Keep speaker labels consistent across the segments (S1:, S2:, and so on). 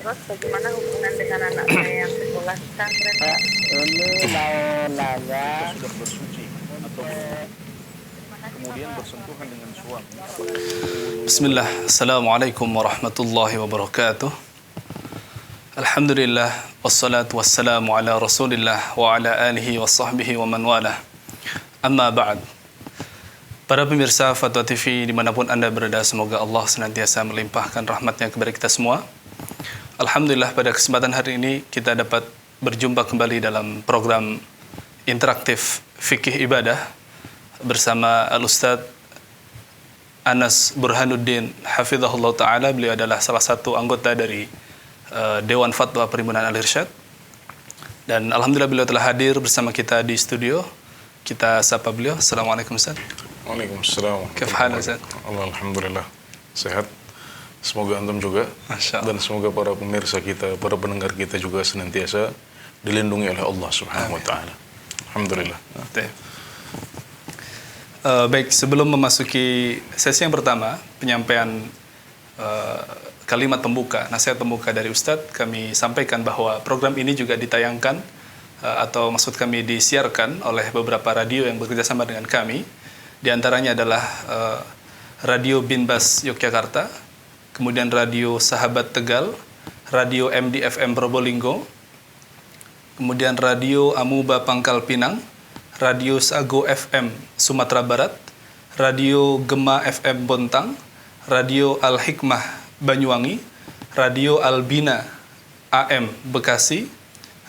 S1: Terus bagaimana hubungan dengan anak saya yang sekolah di pesantren?
S2: Ini mau nanya,
S3: sudah bersuci atau kemudian bersentuhan dengan suami.
S4: Bismillah, Assalamualaikum warahmatullahi wabarakatuh. Alhamdulillah, wassalatu wassalamu ala rasulillah wa ala alihi wa sahbihi wa man walah. Amma ba'd. Para pemirsa Fatwa TV dimanapun Anda berada, semoga Allah senantiasa melimpahkan rahmatnya kepada kita semua. Alhamdulillah, pada kesempatan hari ini kita dapat berjumpa kembali dalam program interaktif Fikih Ibadah bersama Al-Ustadz Anas Burhanuddin Hafizahullah Ta'ala. Beliau adalah salah satu anggota dari Dewan Fatwa Perhimpunan Al-Irsyad. Dan Alhamdulillah beliau telah hadir bersama kita di studio. Kita sapa beliau. Assalamualaikum Ustaz.
S3: Waalaikumsalam.
S4: Kif hal Ustaz?
S3: Alhamdulillah sehat. Semoga antum juga.
S4: Masya Allah.
S3: Dan semoga para pemirsa kita, para pendengar kita juga senantiasa dilindungi oleh Allah Subhanahu wa taala. Alhamdulillah.
S4: Baik, sebelum memasuki sesi yang pertama, penyampaian kalimat pembuka, nasihat pembuka dari Ustadz, kami sampaikan bahwa program ini juga ditayangkan atau maksud kami disiarkan oleh beberapa radio yang bekerjasama dengan kami. Di antaranya adalah Radio Binbas Yogyakarta, kemudian Radio Sahabat Tegal, Radio MDFM Probolinggo, kemudian Radio Amuba Pangkal Pinang, Radio Sago FM Sumatera Barat, Radio Gema FM Bontang, Radio Al-Hikmah Banyuwangi, Radio Albina AM Bekasi,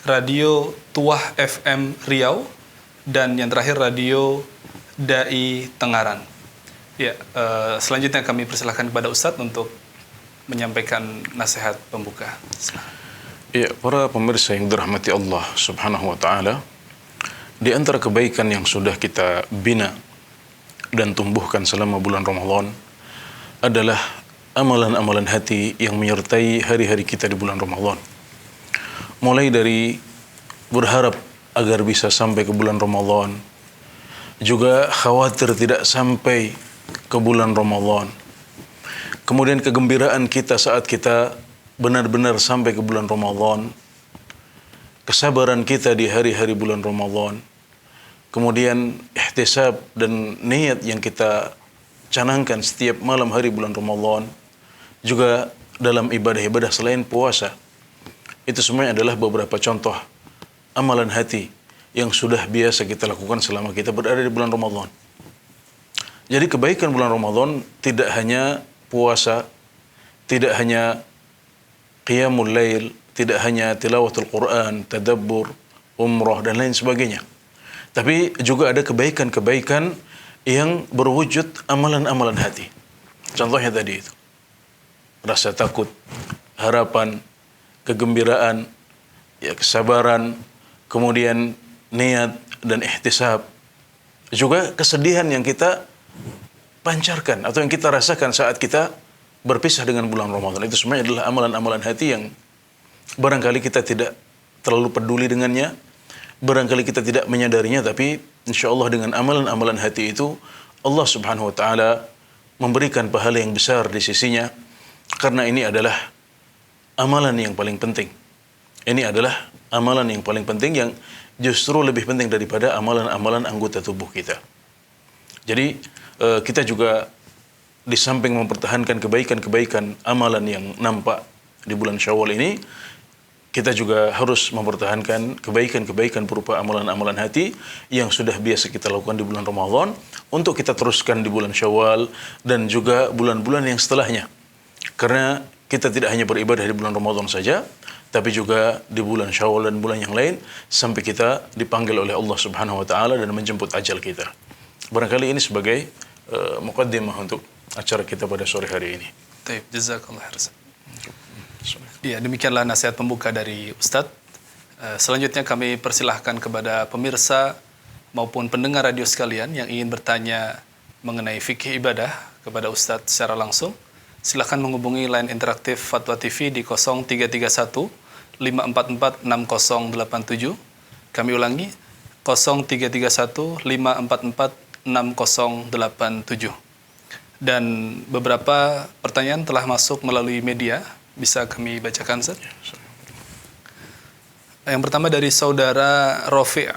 S4: Radio Tuah FM Riau, dan yang terakhir Radio Dai Tengaran. Ya, selanjutnya kami persilahkan kepada Ustadz untuk menyampaikan nasihat pembuka.
S3: Ya, para pemirsa yang dirahmati Allah Subhanahu wa taala, di antara kebaikan yang sudah kita bina dan tumbuhkan selama bulan Ramadan adalah amalan-amalan hati yang menyertai hari-hari kita di bulan Ramadan. Mulai dari berharap agar bisa sampai ke bulan Ramadan, juga khawatir tidak sampai ke bulan Ramadan. Kemudian kegembiraan kita saat kita benar-benar sampai ke bulan Ramadan, kesabaran kita di hari-hari bulan Ramadan, kemudian ihtisab dan niat yang kita canangkan setiap malam hari bulan Ramadan, juga dalam ibadah-ibadah selain puasa. Itu semuanya adalah beberapa contoh amalan hati yang sudah biasa kita lakukan selama kita berada di bulan Ramadan. Jadi kebaikan bulan Ramadan tidak hanya puasa, tidak hanya qiyamul lail, tidak hanya tilawatul Quran, tadabbur, umrah, dan lain sebagainya. Tapi juga ada kebaikan-kebaikan yang berwujud amalan-amalan hati. Contohnya tadi itu. Rasa takut, harapan, kegembiraan, ya, kesabaran, kemudian niat dan ihtisab. Juga kesedihan yang kita pancarkan atau yang kita rasakan saat kita berpisah dengan bulan Ramadan. Itu semuanya adalah amalan-amalan hati yang barangkali kita tidak terlalu peduli dengannya, barangkali kita tidak menyadarinya, tapi insya Allah dengan amalan-amalan hati itu Allah Subhanahu wa taala memberikan pahala yang besar di sisinya, karena ini adalah amalan yang paling penting. Ini adalah amalan yang paling penting yang justru lebih penting daripada amalan-amalan anggota tubuh kita. Jadi kita juga di samping mempertahankan kebaikan-kebaikan amalan yang nampak di bulan Syawal ini, kita juga harus mempertahankan kebaikan-kebaikan berupa amalan-amalan hati yang sudah biasa kita lakukan di bulan Ramadan untuk kita teruskan di bulan Syawal dan juga bulan-bulan yang setelahnya. Karena kita tidak hanya beribadah di bulan Ramadan saja, tapi juga di bulan Syawal dan bulan yang lain sampai kita dipanggil oleh Allah Subhanahu wa taala dan menjemput ajal kita. Barangkali ini sebagai muqaddimah untuk acara kita pada sore hari ini.
S4: Baik, jazakallah khairan. Ya, demikianlah nasihat pembuka dari Ustadz. Selanjutnya kami persilahkan kepada pemirsa maupun pendengar radio sekalian yang ingin bertanya mengenai fikih ibadah kepada Ustadz secara langsung. Silakan menghubungi line interaktif Fatwa TV di 0331 544 6087. Kami ulangi 0331 544 6087. Dan beberapa pertanyaan telah masuk melalui media bisa kami bacakan, Ustaz. Yang pertama dari saudara Rofi'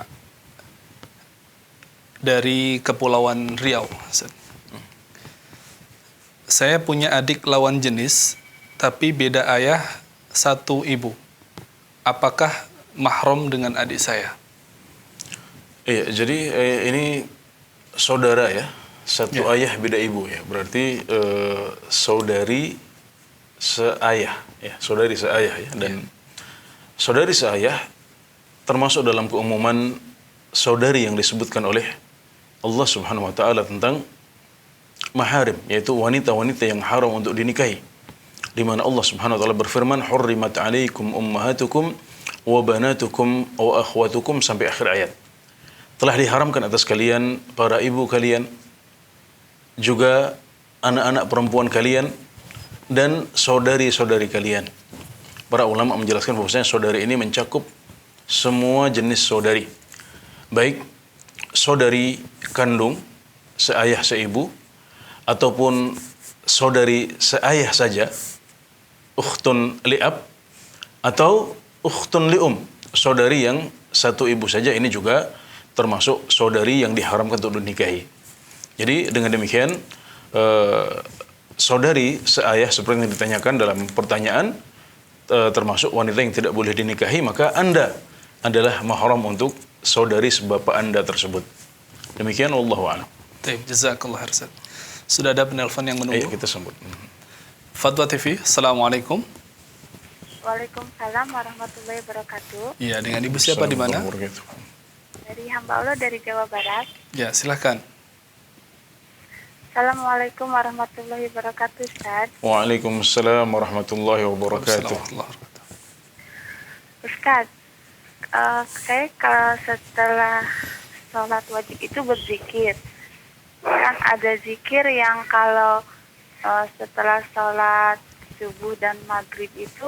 S4: dari Kepulauan Riau, Ustaz. Saya punya adik lawan jenis, tapi beda ayah, satu ibu. Apakah mahram dengan adik saya?
S3: Iya, jadi ini saudara ya, satu ayah beda ibu ya. Berarti saudari seayah ya, saudari seayah ya. Dan saudari seayah termasuk dalam keumuman saudari yang disebutkan oleh Allah Subhanahu wa taala tentang maharim, yaitu wanita-wanita yang haram untuk dinikahi. Di mana Allah Subhanahu wa taala berfirman, "Hurrimat 'alaikum ummahatukum wa banatukum wa akhwatukum" sampai akhir ayat. Telah diharamkan atas kalian para ibu kalian, juga anak-anak perempuan kalian dan saudari-saudari kalian. Para ulama menjelaskan bahwasanya saudari ini mencakup semua jenis saudari. Baik saudari kandung, seayah seibu, ataupun saudari seayah saja, ukhtun li'ab, atau ukhtun li'um, saudari yang satu ibu saja, ini juga termasuk saudari yang diharamkan untuk dinikahi. Jadi dengan demikian saudari seayah seperti yang ditanyakan dalam pertanyaan, termasuk wanita yang tidak boleh dinikahi, maka Anda adalah mahram untuk saudari sebapak Anda tersebut. Demikian, wallahu a'lam.
S4: Baik, jazakallah khair, Ustaz. Sudah ada penelpon yang menunggu.
S3: Ayo kita sambut.
S4: Fatwa TV, Assalamualaikum.
S1: Waalaikumsalam warahmatullahi wabarakatuh.
S4: Iya, dengan Ibu siapa di mana?
S1: Dari hamba Allah dari Jawa Barat.
S4: Ya, silakan.
S1: Assalamualaikum warahmatullahi wabarakatuh, Ustaz.
S3: Waalaikumsalam warahmatullahi wabarakatuh.
S1: Ustaz, saya kalau setelah sholat wajib itu berzikir. Kan ada zikir yang kalau setelah sholat subuh dan maghrib itu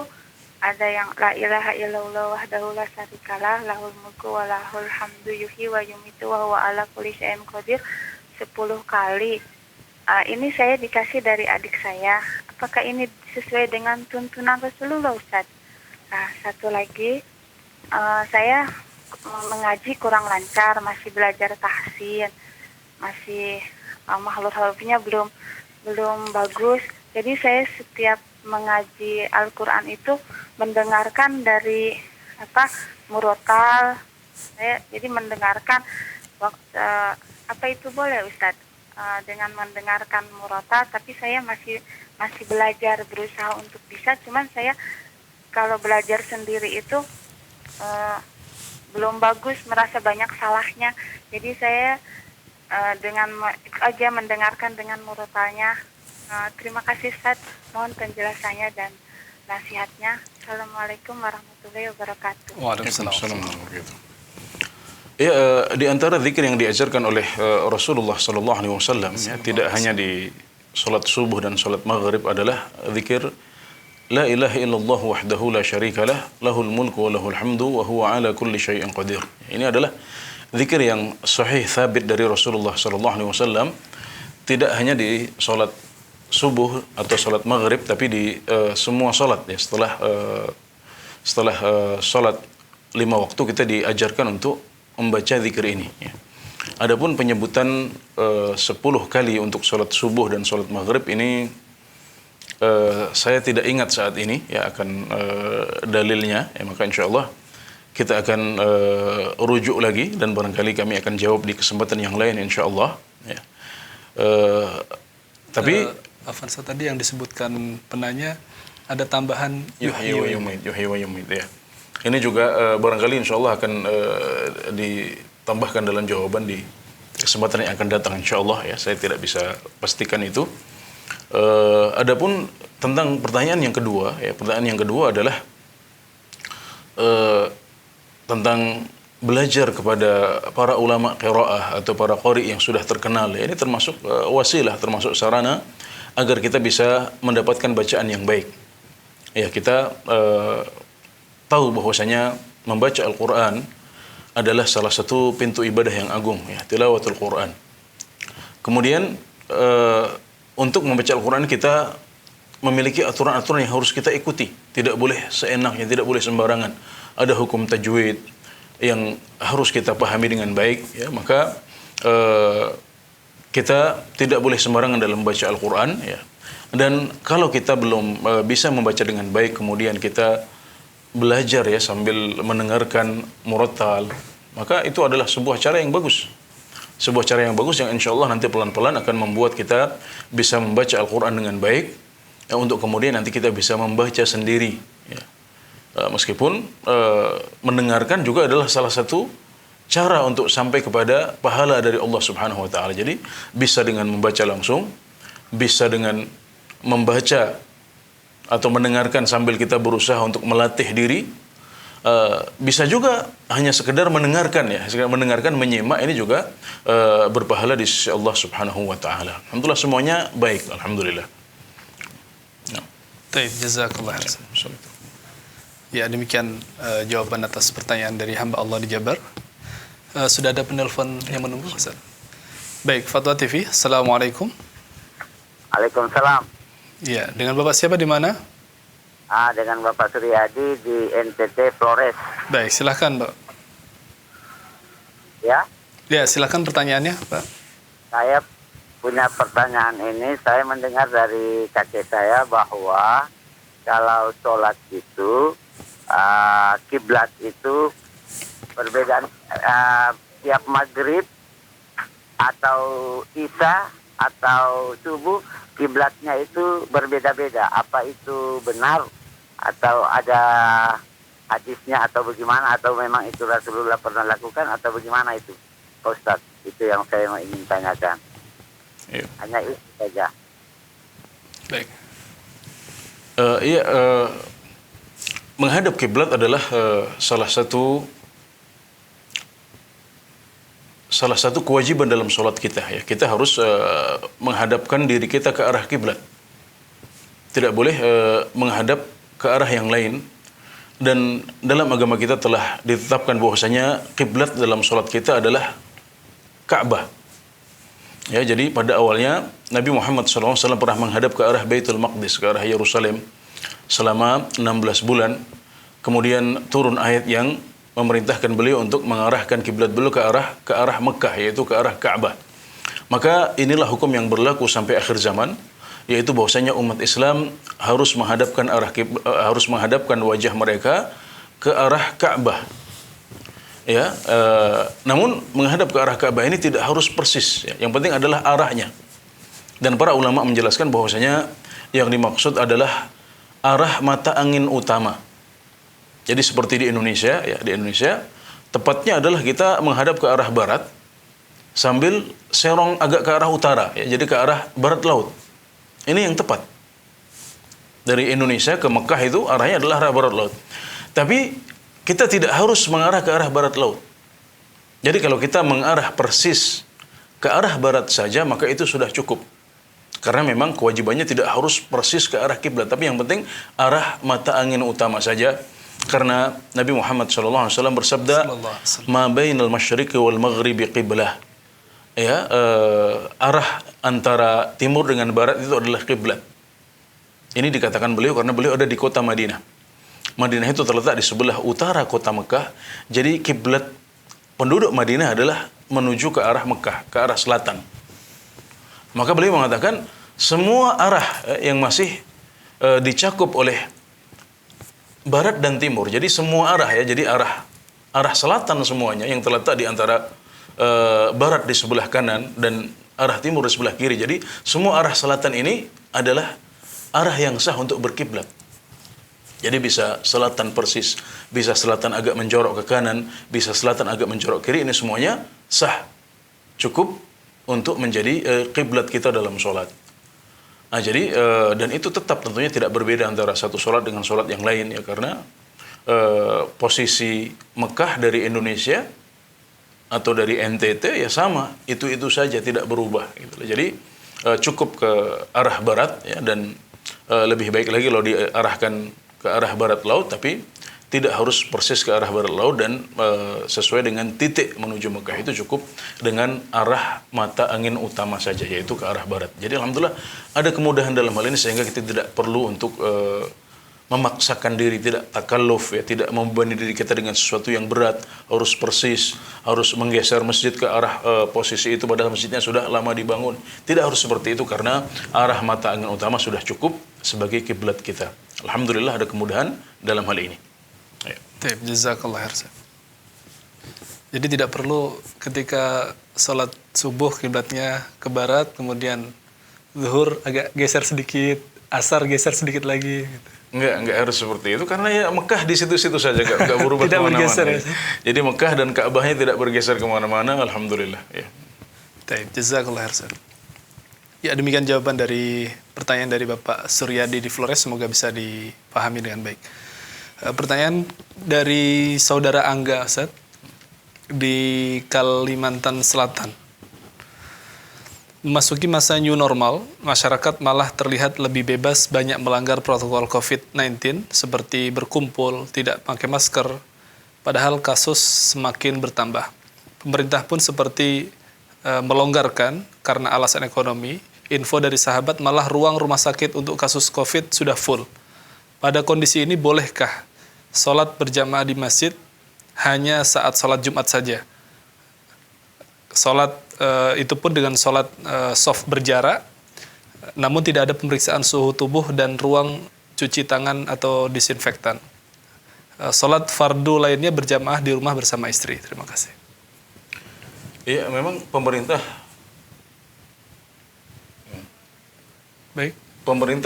S1: ada yang la ilaha illallah wahdahu la syarikalah lahul mulku wa lahul hamdu yuhyi wa yumitu wa huwa ala kulli syai'in qadir 10 kali. Ini saya dikasih dari adik saya. Apakah ini sesuai dengan tuntunan Rasulullah, Ustaz? Nah, satu lagi, saya mengaji kurang lancar, masih belajar tahsin, masih makhluk halufnya belum bagus. Jadi saya setiap mengaji Al-Quran itu mendengarkan dari murotal. Saya jadi mendengarkan waktu apa itu boleh, Ustadz? Dengan mendengarkan murotal, tapi saya masih belajar, berusaha untuk bisa. Cuman saya kalau belajar sendiri itu belum bagus, merasa banyak salahnya. Jadi saya dengan aja mendengarkan dengan murotalnya. Terima kasih, Ustaz. Mohon penjelasannya dan nasihatnya. Assalamualaikum warahmatullahi wabarakatuh.
S4: Waalaikumsalam.
S3: Ya, di antara zikir yang diajarkan oleh Rasulullah sallallahu alaihi wasallam ya, tidak hanya di salat subuh dan salat maghrib adalah zikir la ilaha illallah wahdahu la syarikalah lahul mulku wa lahul hamdu wa huwa ala kulli syai'in qadir. Ini adalah zikir yang sahih thabit dari Rasulullah sallallahu alaihi wasallam, tidak hanya di salat subuh atau salat maghrib, tapi di semua salat ya. Setelah salat 5 waktu kita diajarkan untuk membaca zikir ini ya. Adapun penyebutan 10 kali untuk salat subuh dan salat maghrib ini saya tidak ingat saat ini ya akan dalilnya ya, maka insyaallah kita akan rujuk lagi dan barangkali kami akan jawab di kesempatan yang lain insyaallah ya. Tapi
S4: Afansa tadi yang disebutkan penanya ada tambahan
S3: yuhyi wa yumit ya. Ini juga barangkali insyaallah akan ditambahkan dalam jawaban di kesempatan yang akan datang insyaallah ya. Saya tidak bisa pastikan itu. Adapun tentang pertanyaan yang kedua ya, pertanyaan yang kedua adalah tentang belajar kepada para ulama qiraah atau para qari yang sudah terkenal ya. Ini termasuk wasilah, termasuk sarana agar kita bisa mendapatkan bacaan yang baik. Ya, kita tahu bahwasanya membaca Al-Quran adalah salah satu pintu ibadah yang agung ya, tilawatul Quran. Kemudian untuk membaca Al-Quran kita memiliki aturan-aturan yang harus kita ikuti. Tidak boleh seenaknya, tidak boleh sembarangan. Ada hukum tajwid yang harus kita pahami dengan baik, ya. Maka kita tidak boleh sembarangan dalam membaca Al-Quran, ya. Dan kalau kita belum bisa membaca dengan baik, kemudian kita belajar, ya, sambil mendengarkan murattal, maka itu adalah sebuah cara yang bagus. Sebuah cara yang bagus yang insya Allah nanti pelan-pelan akan membuat kita bisa membaca Al-Quran dengan baik, ya, untuk kemudian nanti kita bisa membaca sendiri, ya. Meskipun mendengarkan juga adalah salah satu cara untuk sampai kepada pahala dari Allah Subhanahu wa taala. Jadi bisa dengan membaca langsung, bisa dengan membaca atau mendengarkan sambil kita berusaha untuk melatih diri. Bisa juga hanya sekedar mendengarkan, ya, sekedar mendengarkan, menyimak, ini juga berpahala di sisi Allah Subhanahu wa taala. Alhamdulillah semuanya baik, alhamdulillah.
S4: Baik, jazakallah khairan. Ya, demikian jawaban atas pertanyaan dari hamba Allah di Jabar. Sudah ada penelpon yang menunggu, Ustaz. Baik, Fatwa TV. Assalamualaikum.
S2: Waalaikumsalam.
S4: Ya, dengan Bapak siapa di mana?
S2: Dengan Bapak Suryadi di NTT Flores.
S4: Baik, silakan, Pak.
S2: Ya,
S4: Ya, silakan pertanyaannya, Pak.
S2: saya punya pertanyaan ini. Saya mendengar dari kakek saya bahwa kalau sholat itu kiblat itu perbedaan tiap maghrib atau isya atau subuh, kiblatnya itu berbeda-beda. Apa itu benar atau ada hadisnya atau bagaimana, atau memang itu Rasulullah pernah lakukan atau bagaimana itu, Pak Ustadz? Itu yang saya ingin tanyakan.
S3: Iya.
S2: Hanya itu saja.
S4: Baik.
S3: Menghadap kiblat adalah salah satu kewajiban dalam sholat kita, ya. Kita harus menghadapkan diri kita ke arah kiblat. Tidak boleh menghadap ke arah yang lain. Dan dalam agama kita telah ditetapkan bahwasanya kiblat dalam sholat kita adalah Ka'bah. Ya, jadi pada awalnya Nabi Muhammad SAW pernah menghadap ke arah Baitul Maqdis, ke arah Yerusalem selama 16 bulan. Kemudian turun ayat yang memerintahkan beliau untuk mengarahkan kiblat beliau ke arah Mekah, yaitu ke arah Ka'bah. Maka inilah hukum yang berlaku sampai akhir zaman, yaitu bahwasanya umat Islam harus menghadapkan wajah mereka ke arah Ka'bah. Ya, namun menghadap ke arah Ka'bah ini tidak harus persis, ya. Yang penting adalah arahnya. Dan para ulama menjelaskan bahwasanya yang dimaksud adalah arah mata angin utama. Jadi seperti di Indonesia, ya, di Indonesia tepatnya adalah kita menghadap ke arah barat sambil serong agak ke arah utara, ya, jadi ke arah barat laut. Ini yang tepat. Dari Indonesia ke Mekah itu arahnya adalah arah barat laut. Tapi kita tidak harus mengarah ke arah barat laut. Jadi kalau kita mengarah persis ke arah barat saja, maka itu sudah cukup. Karena memang kewajibannya tidak harus persis ke arah kiblat, tapi yang penting arah mata angin utama saja. Karena Nabi Muhammad SAW bersabda, "Ma bainal masyriqi wal maghribi qiblah." Ya, arah antara timur dengan barat itu adalah kiblat. Ini dikatakan beliau karena beliau ada di kota Madinah. Madinah itu terletak di sebelah utara kota Mekah. Jadi kiblat penduduk Madinah adalah menuju ke arah Mekah, ke arah selatan. Maka beliau mengatakan semua arah yang masih dicakup oleh barat dan timur. Jadi semua arah, ya. Jadi arah selatan semuanya yang terletak di antara barat di sebelah kanan dan arah timur di sebelah kiri. Jadi semua arah selatan ini adalah arah yang sah untuk berkiblat. Jadi bisa selatan persis, bisa selatan agak menjorok ke kanan, bisa selatan agak menjorok kiri, ini semuanya sah, cukup untuk menjadi kiblat kita dalam sholat. Nah, jadi dan itu tetap tentunya tidak berbeda antara satu sholat dengan sholat yang lain, ya, karena posisi Mekah dari Indonesia atau dari NTT ya sama, itu saja, tidak berubah. Gitu. Jadi cukup ke arah barat, ya, dan lebih baik lagi kalau diarahkan ke arah barat laut, tapi tidak harus persis ke arah barat laut dan sesuai dengan titik menuju Mekah itu cukup dengan arah mata angin utama saja, yaitu ke arah barat. Jadi alhamdulillah ada kemudahan dalam hal ini sehingga kita tidak perlu untuk memaksakan diri, tidak takalluf, ya, tidak membebani diri kita dengan sesuatu yang berat, harus persis, harus menggeser masjid ke arah posisi itu padahal masjidnya sudah lama dibangun. Tidak harus seperti itu karena arah mata angin utama sudah cukup sebagai kiblat kita. Alhamdulillah ada kemudahan dalam hal ini. Ya.
S4: Jazakallah khair. Jadi tidak perlu ketika sholat subuh kiblatnya ke barat, kemudian zuhur agak geser sedikit, asar geser sedikit lagi. Gitu.
S3: Enggak harus seperti itu karena ya Mekah di situ-situ saja, enggak berubah
S4: tidak
S3: kemana-mana.
S4: Bergeser, ya.
S3: Jadi Mekah dan Ka'bahnya tidak bergeser kemana-mana, alhamdulillah. Ya.
S4: Jazakallah khair. Ya, demikian jawaban dari pertanyaan dari Bapak Suryadi di Flores, semoga bisa dipahami dengan baik. Pertanyaan dari Saudara Angga, Ustaz, di Kalimantan Selatan. Memasuki masa new normal, masyarakat malah terlihat lebih bebas banyak melanggar protokol COVID-19 seperti berkumpul, tidak pakai masker, padahal kasus semakin bertambah. Pemerintah pun seperti melonggarkan karena alasan ekonomi. Info dari sahabat malah ruang rumah sakit untuk kasus COVID sudah full. Pada kondisi ini bolehkah sholat berjamaah di masjid hanya saat sholat Jumat saja? Sholat itu pun dengan sholat soft berjarak, namun tidak ada pemeriksaan suhu tubuh dan ruang cuci tangan atau disinfektan. Sholat fardu lainnya berjamaah di rumah bersama istri. Terima kasih.
S3: Iya, memang pemerintah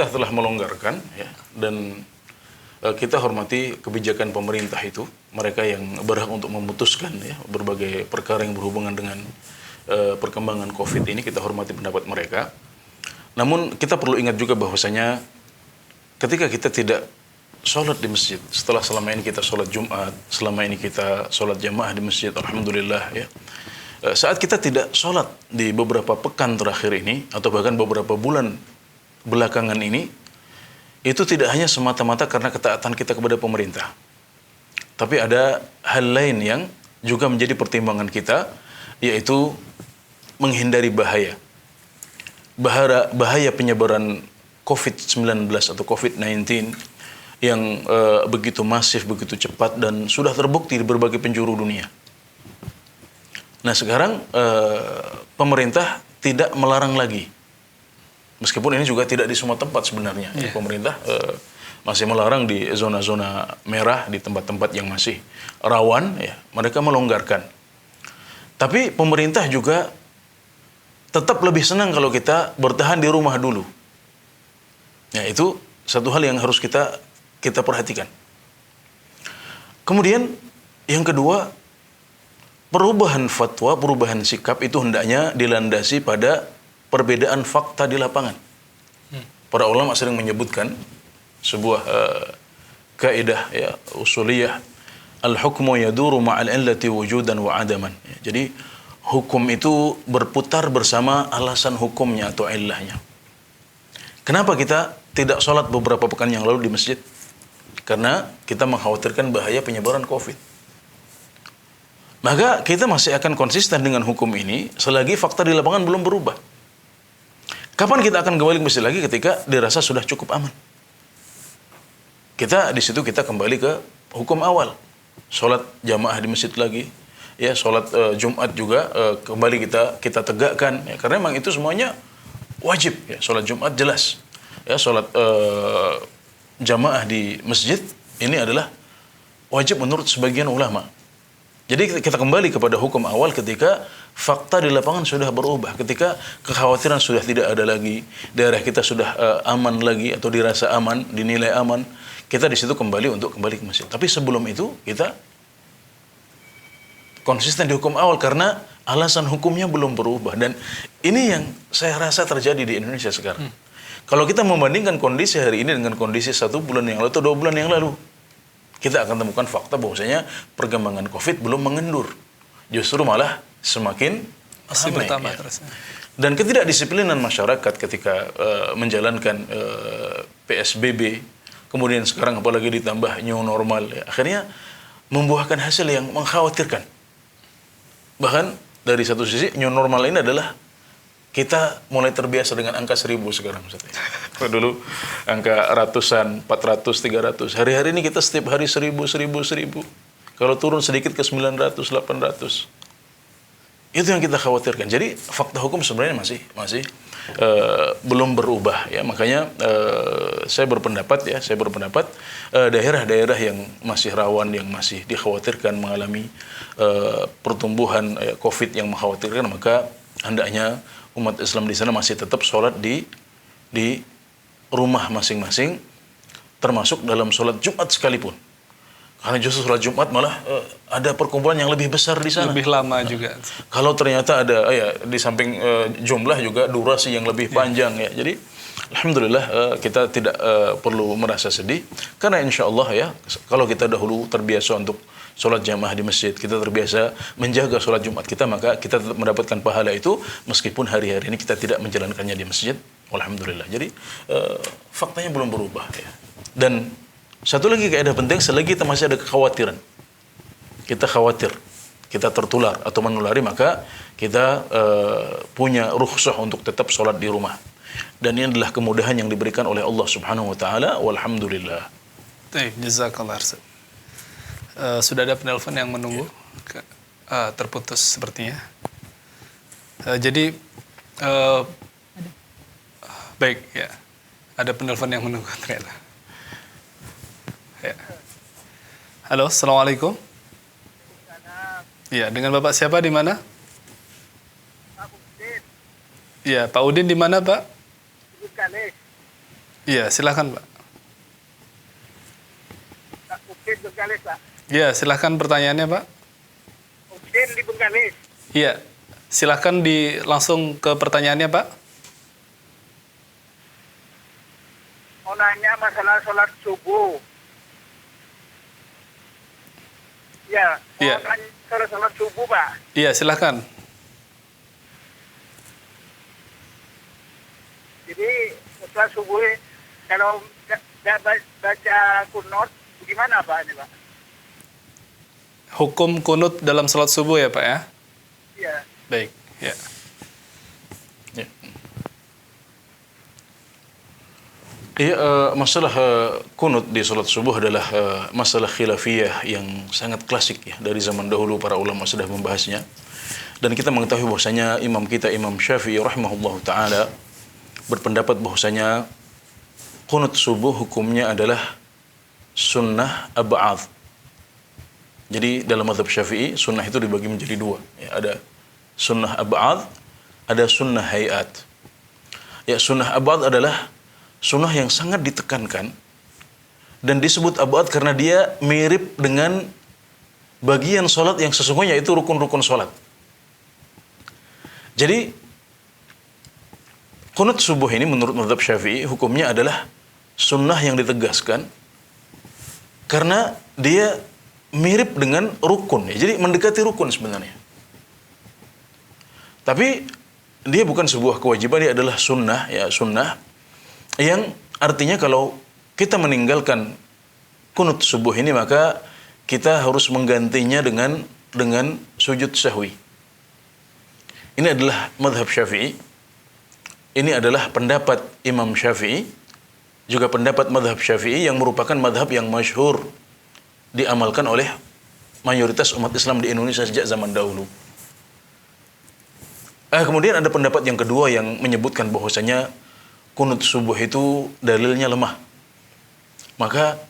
S3: telah melonggarkan, ya, dan kita hormati kebijakan pemerintah itu. Mereka yang berhak untuk memutuskan, ya, berbagai perkara yang berhubungan dengan perkembangan COVID ini, kita hormati pendapat mereka. Namun kita perlu ingat juga bahwasanya ketika kita tidak sholat di masjid, selama ini kita sholat Jumat, selama ini kita sholat jamaah di masjid, alhamdulillah, ya. Saat kita tidak sholat di beberapa pekan terakhir ini atau bahkan beberapa bulan belakangan ini, itu tidak hanya semata-mata karena ketaatan kita kepada pemerintah, tapi ada hal lain yang juga menjadi pertimbangan kita, yaitu menghindari bahaya penyebaran COVID-19 atau COVID-19 yang begitu masif, begitu cepat dan sudah terbukti di berbagai penjuru dunia. Nah sekarang pemerintah tidak melarang lagi, meskipun ini juga tidak di semua tempat sebenarnya. Yeah. Pemerintah masih melarang di zona-zona merah, di tempat-tempat yang masih rawan, ya, mereka melonggarkan. Tapi pemerintah juga tetap lebih senang kalau kita bertahan di rumah dulu. Ya, itu satu hal yang harus kita perhatikan. Kemudian yang kedua, perubahan fatwa, perubahan sikap itu hendaknya dilandasi pada perbedaan fakta di lapangan. Para ulama sering menyebutkan sebuah kaidah, ya, usuliyah, al-hukmu yaduru ma'al illati wujudan wa adaman. Ya, jadi hukum itu berputar bersama alasan hukumnya atau illahnya. Kenapa kita tidak sholat beberapa pekan yang lalu di masjid? Karena kita mengkhawatirkan bahaya penyebaran COVID. Maka kita masih akan konsisten dengan hukum ini selagi fakta di lapangan belum berubah. Kapan kita akan kembali ke masjid lagi? Ketika dirasa sudah cukup aman. Di situ kita kembali ke hukum awal. Sholat jamaah di masjid lagi. Ya, sholat Jumat juga kembali kita tegakkan. Ya, karena memang itu semuanya wajib. Ya, sholat Jumat jelas. Ya, sholat jamaah di masjid ini adalah wajib menurut sebagian ulama. Jadi kita kembali kepada hukum awal ketika fakta di lapangan sudah berubah, ketika kekhawatiran sudah tidak ada lagi, daerah kita sudah aman lagi atau dirasa aman, dinilai aman, kita di situ kembali ke masjid. Tapi sebelum itu kita konsisten di hukum awal karena alasan hukumnya belum berubah, dan ini yang saya rasa terjadi di Indonesia sekarang. Kalau kita membandingkan kondisi hari ini dengan kondisi 1 bulan yang lalu atau 2 bulan yang lalu, kita akan temukan fakta bahwasanya perkembangan COVID belum mengendur, justru malah semakin
S4: bertambah,
S3: ya. Dan ketidakdisiplinan masyarakat ketika menjalankan PSBB kemudian sekarang apalagi ditambah new normal, ya, akhirnya membuahkan hasil yang mengkhawatirkan. Bahkan dari satu sisi new normal ini adalah kita mulai terbiasa dengan angka 1000 sekarang. Kalau dulu angka ratusan, 400, 300. Hari-hari ini kita setiap hari 1000. Kalau turun sedikit ke 900, 800. Itu yang kita khawatirkan. Jadi fakta hukum sebenarnya masih belum berubah, ya. Makanya saya berpendapat daerah-daerah yang masih rawan, yang masih dikhawatirkan mengalami pertumbuhan COVID yang mengkhawatirkan, maka hendaknya umat Islam di sana masih tetap sholat di rumah masing-masing, termasuk dalam sholat Jumat sekalipun. Karena justru sholat Jumat malah ada perkumpulan yang lebih besar di sana.
S4: Lebih lama juga.
S3: Kalau ternyata ada di samping jumlah juga durasi yang lebih panjang, ya. Jadi alhamdulillah kita tidak perlu merasa sedih, karena insya Allah, ya, kalau kita dahulu terbiasa untuk sholat jamaah di masjid, kita terbiasa menjaga sholat Jumat kita, maka kita tetap mendapatkan pahala itu meskipun hari-hari ini kita tidak menjalankannya di masjid. Alhamdulillah. Jadi faktanya belum berubah, ya. Dan satu lagi kaidah penting, selagi kita masih ada kekhawatiran, kita khawatir kita tertular atau menulari, maka kita punya rukhsah untuk tetap sholat di rumah. Dan ini adalah kemudahan yang diberikan oleh Allah Subhanahu wa taala. Walhamdulillah.
S4: Baik, jazakallah. Sudah ada penelpon yang menunggu. Terputus sepertinya. Jadi baik, ya. Ada penelpon yang menunggu ternyata. Ya. Halo, assalamualaikum. Iya, dengan Bapak siapa, di mana?
S5: Pak Udin.
S4: Iya, Pak Udin di mana, Pak?
S5: Di Bengkalis.
S4: Iya, silakan, Pak.
S5: Pak Udin Bengkalis, Pak.
S4: Iya, silakan pertanyaannya, Pak.
S5: Udin di Bengkalis.
S4: Iya, silakan langsung ke pertanyaannya, Pak.
S5: Mau nanya masalah sholat subuh. Ya, mau
S4: Iya.
S5: nanya masalah sholat subuh, Pak.
S4: Iya, silakan.
S5: Jadi sholat subuh kalau baca kunut gimana, Pak, ini, Pak?
S4: Hukum kunut dalam salat subuh, ya, Pak, ya?
S5: Iya.
S4: Baik, ya.
S3: Iya, masalah kunut di salat subuh adalah masalah khilafiyah yang sangat klasik, ya. Dari zaman dahulu para ulama sudah membahasnya. Dan kita mengetahui bahwasanya imam kita, Imam Syafi'i rahimahullah ta'ala, berpendapat bahwasanya kunut subuh hukumnya adalah sunnah ab'ad. Jadi dalam mazhab Syafi'i, sunnah itu dibagi menjadi dua. Ya, ada sunnah ab'ad, ada sunnah hayat. Ya, sunnah ab'ad adalah sunnah yang sangat ditekankan dan disebut ab'ad karena dia mirip dengan bagian sholat yang sesungguhnya itu rukun-rukun sholat. Jadi kunut subuh ini menurut mazhab Syafi'i hukumnya adalah sunnah yang ditegaskan karena dia mirip dengan rukun, ya. Jadi mendekati rukun sebenarnya. Tapi dia bukan sebuah kewajiban, dia adalah sunnah, ya, sunnah yang artinya kalau kita meninggalkan kunut subuh ini maka kita harus menggantinya dengan sujud sahwi. Ini adalah mazhab Syafi'i. Ini adalah pendapat Imam Syafi'i, juga pendapat mazhab Syafi'i yang merupakan mazhab yang masyhur diamalkan oleh mayoritas umat Islam di Indonesia sejak zaman dahulu. Kemudian ada pendapat yang kedua yang menyebutkan bahwasanya kunut subuh itu dalilnya lemah. Maka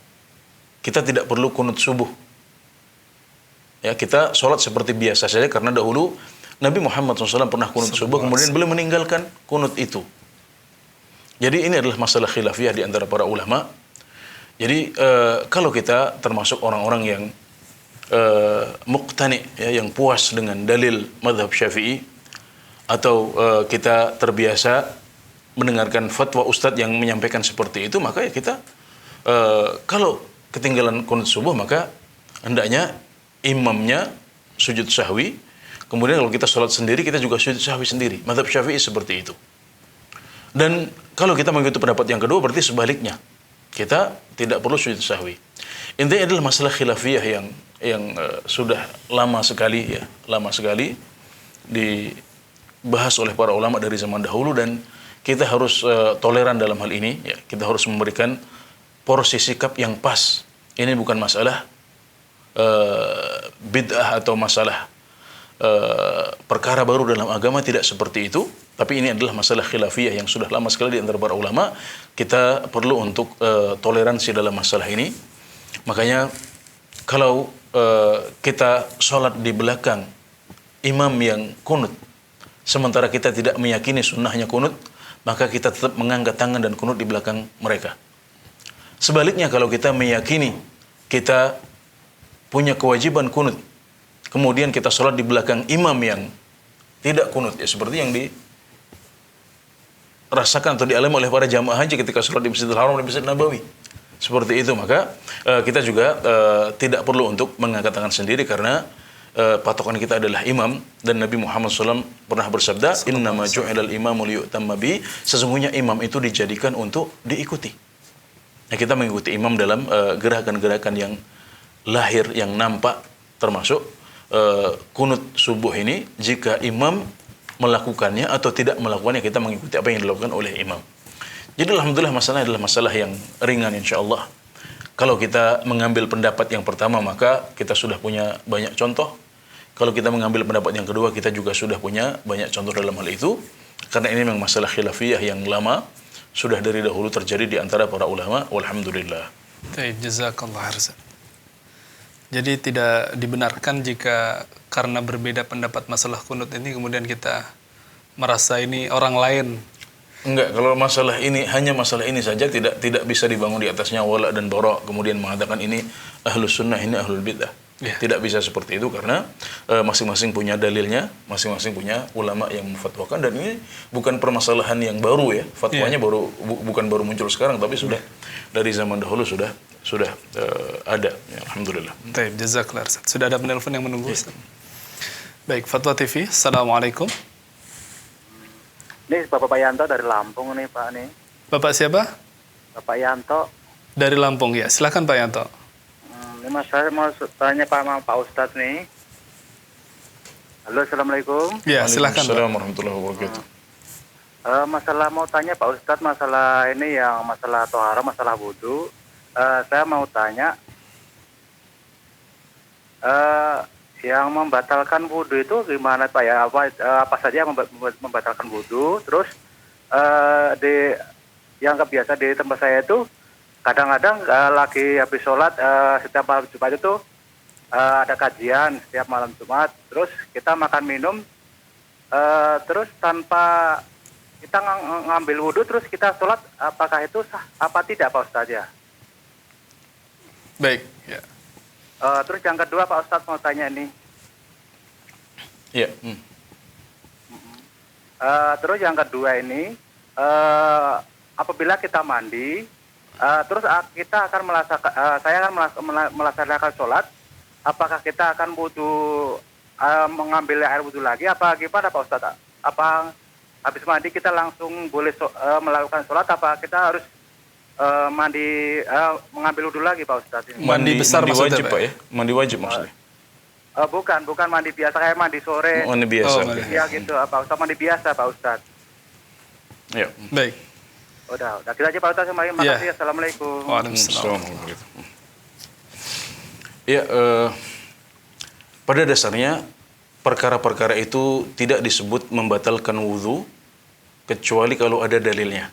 S3: kita tidak perlu kunut subuh. Ya, kita sholat seperti biasa saja karena dahulu Nabi Muhammad SAW pernah kunut subuh, kemudian beliau meninggalkan kunut itu. Jadi ini adalah masalah khilafiyah di antara para ulama. Jadi kalau kita termasuk orang-orang yang muqtani, ya, yang puas dengan dalil mazhab Syafi'i, atau kita terbiasa mendengarkan fatwa ustadz yang menyampaikan seperti itu, maka ya kita kalau ketinggalan kunut subuh maka hendaknya imamnya sujud sahwi, kemudian kalau kita sholat sendiri kita juga sujud sahwi sendiri. Mazhab Syafi'i seperti itu. Dan kalau kita mengikuti pendapat yang kedua berarti sebaliknya, kita tidak perlu sujud sahwi. Intinya adalah masalah khilafiyah yang sudah lama sekali dibahas oleh para ulama dari zaman dahulu, dan kita harus toleran dalam hal ini ya. Kita harus memberikan porsi sikap yang pas. Ini bukan masalah bid'ah atau masalah perkara baru dalam agama, tidak seperti itu, tapi ini adalah masalah khilafiyah yang sudah lama sekali di antara para ulama. Kita perlu untuk toleransi dalam masalah ini. Makanya kalau kita sholat di belakang imam yang kunut, sementara kita tidak meyakini sunnahnya kunut, maka kita tetap mengangkat tangan dan kunut di belakang mereka. Sebaliknya, kalau kita meyakini kita punya kewajiban kunut, kemudian kita sholat di belakang imam yang tidak kunut, ya seperti yang dirasakan atau dialami oleh para jamaah haji ketika sholat di Masjidil Haram dan Masjid Nabawi. Seperti itu, maka kita juga tidak perlu untuk mengangkat tangan sendiri, karena patokan kita adalah imam, dan Nabi Muhammad SAW pernah bersabda, innama ju'ilal imamu liyu'tamma bi, sesungguhnya imam itu dijadikan untuk diikuti. Nah, kita mengikuti imam dalam gerakan-gerakan yang lahir, yang nampak, termasuk kunut subuh ini. Jika imam melakukannya atau tidak melakukannya, kita mengikuti apa yang dilakukan oleh imam. Jadi alhamdulillah, masalah adalah masalah yang ringan insyaallah. Kalau kita mengambil pendapat yang pertama, maka kita sudah punya banyak contoh. Kalau kita mengambil pendapat yang kedua, kita juga sudah punya banyak contoh dalam hal itu. Karena ini memang masalah khilafiyah yang lama, sudah dari dahulu terjadi di antara para ulama. Walhamdulillah.
S4: Baik, jazakallah khairan. Jadi tidak dibenarkan jika karena berbeda pendapat masalah kunut ini kemudian kita merasa ini orang lain.
S3: Enggak, kalau masalah ini, hanya masalah ini saja, tidak bisa dibangun di atasnya wala dan bara, kemudian mengatakan ini ahlus sunnah, ini ahlul bid'ah. Yeah. Tidak bisa seperti itu, karena masing-masing punya dalilnya, masing-masing punya ulama yang memfatwakan, dan ini bukan permasalahan yang baru ya. Fatwanya bukan baru muncul sekarang, tapi sudah dari zaman dahulu sudah ada. Ya, alhamdulillah.
S4: Baik, jazakallah. Sudah ada penelpon yang menunggu. Yeah. Baik, Fatwa TV. Assalamualaikum.
S6: Ini Bapak Yanto dari Lampung nih Pak nih.
S4: Bapak siapa?
S6: Bapak Yanto.
S4: Dari Lampung ya. Silakan Pak Yanto.
S6: Ini Mas, saya mau tanya Pak Ustadz nih. Halo, assalamualaikum.
S4: Ya, silakan.
S3: Assalamualaikum warahmatullahi wabarakatuh.
S6: Masalah mau tanya Pak Ustadz, masalah ini yang masalah tohara, masalah wudhu. Saya mau tanya, yang membatalkan wudhu itu gimana Pak ya? Apa saja yang membatalkan wudhu? Terus yang kebiasa di tempat saya itu kadang-kadang lagi habis sholat setiap malam Jumat itu ada kajian setiap malam Jumat. Terus kita makan minum, terus tanpa kita ngambil wudhu terus kita sholat, apakah itu sah apa tidak Pak Ustadz ya?
S4: Baik. Ya.
S6: Terus yang kedua Pak Ustadz mau tanya nih.
S3: Iya.
S6: Terus yang kedua ini, apabila kita mandi, terus kita akan saya akan melaksanakan sholat, apakah kita akan butuh mengambil air wudhu lagi? Apa gimana Pak Ustadz? Apa habis mandi kita langsung boleh melakukan sholat? Apa kita harus mengambil wudhu lagi Pak Ustadz?
S4: Mandi besar
S3: mandi
S4: maksudnya,
S3: wajib Pak ya? Mandi wajib maksudnya?
S6: Bukan mandi biasa kayak mandi sore.
S3: Mandi biasa.
S6: Ya gitu Pak Ustadz, mandi biasa Pak Ustadz.
S3: Ya.
S4: Baik.
S6: Udah gitu aja Pak Ustadz. Makasih. Assalamualaikum.
S4: Waalaikumsalam.
S3: Ya, pada dasarnya perkara-perkara itu tidak disebut membatalkan wudhu kecuali kalau ada dalilnya.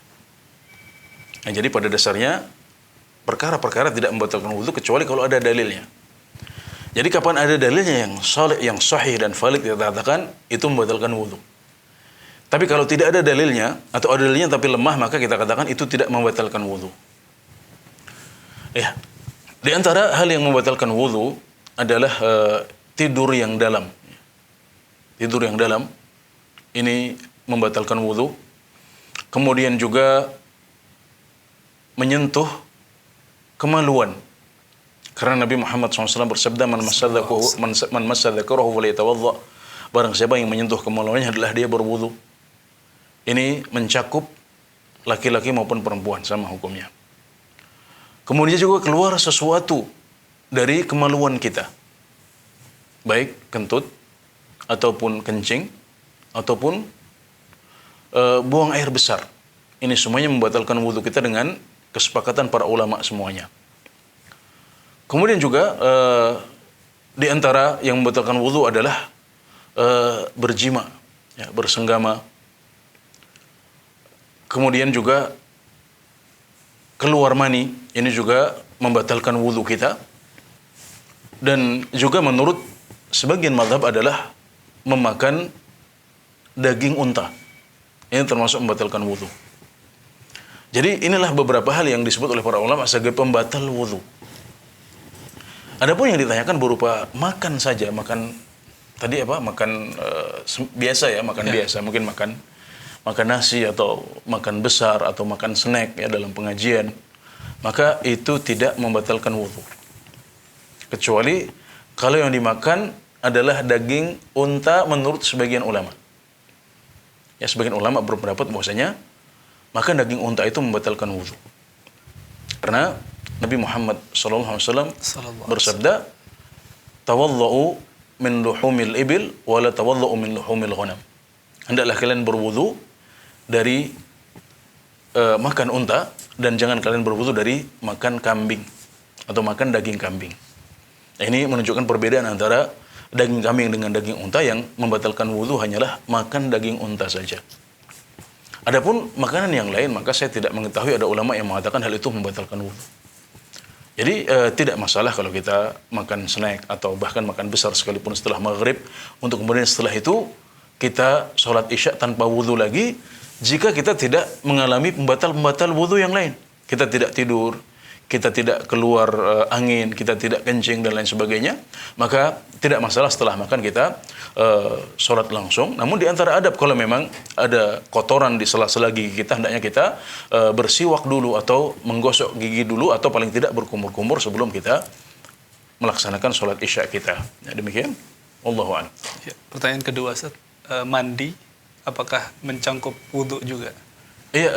S3: Nah, jadi pada dasarnya perkara-perkara tidak membatalkan wudhu kecuali kalau ada dalilnya. Jadi kapan ada dalilnya yang sahih dan valid kita katakan itu membatalkan wudhu. Tapi kalau tidak ada dalilnya atau ada dalilnya tapi lemah, maka kita katakan itu tidak membatalkan wudhu. Ya, di antara hal yang membatalkan wudhu adalah tidur yang dalam. Tidur yang dalam ini membatalkan wudhu. Kemudian juga menyentuh kemaluan. Karena Nabi Muhammad SAW bersabda, man massa dzakarahu falyatawadda. Barang siapa yang menyentuh kemaluannya adalah dia berwudu. Ini mencakup laki-laki maupun perempuan sama hukumnya. Kemudian juga keluar sesuatu dari kemaluan kita. Baik kentut, ataupun kencing, ataupun buang air besar. Ini semuanya membatalkan wudhu kita dengan kesepakatan para ulama semuanya. Kemudian juga di antara yang membatalkan wudhu adalah berjima, ya, bersenggama. Kemudian juga keluar mani, ini juga membatalkan wudhu kita. Dan juga menurut sebagian mazhab adalah memakan daging unta. Ini termasuk membatalkan wudhu. Jadi inilah beberapa hal yang disebut oleh para ulama sebagai pembatal wudhu. Adapun yang ditanyakan berupa makan saja, makan tadi apa? Makan biasa ya, makan biasa, mungkin makan nasi atau makan besar atau makan snack ya dalam pengajian, maka itu tidak membatalkan wudhu. Kecuali kalau yang dimakan adalah daging unta menurut sebagian ulama. Ya, sebagian ulama berpendapat bahwasanya makan daging unta itu membatalkan wudhu. Karena Nabi Muhammad SAW bersabda, "Tawadhdha'u min luhumil ibil wa la tawadhdha'u min luhumil ghanam." Hendaklah kalian berwudu dari makan unta dan jangan kalian berwudu dari makan kambing atau makan daging kambing. Ini menunjukkan perbedaan antara daging kambing dengan daging unta. Yang membatalkan wudu hanyalah makan daging unta saja. Adapun makanan yang lain, maka saya tidak mengetahui ada ulama yang mengatakan hal itu membatalkan wudu. Jadi tidak masalah kalau kita makan snack atau bahkan makan besar sekalipun setelah maghrib, untuk kemudian setelah itu kita sholat isya tanpa wudu lagi, jika kita tidak mengalami pembatal wudu yang lain. Kita tidak tidur, kita tidak keluar angin, kita tidak kencing dan lain sebagainya, maka tidak masalah setelah makan kita sholat langsung. Namun di antara adab, kalau memang ada kotoran di sela-sela gigi kita, hendaknya kita bersiwak dulu atau menggosok gigi dulu, atau paling tidak berkumur-kumur sebelum kita melaksanakan sholat isya kita. Ya, demikian. Wallahu a'lam.
S4: Ya, pertanyaan kedua, Ustaz, mandi apakah mencangkup wudhu juga?
S3: Iya,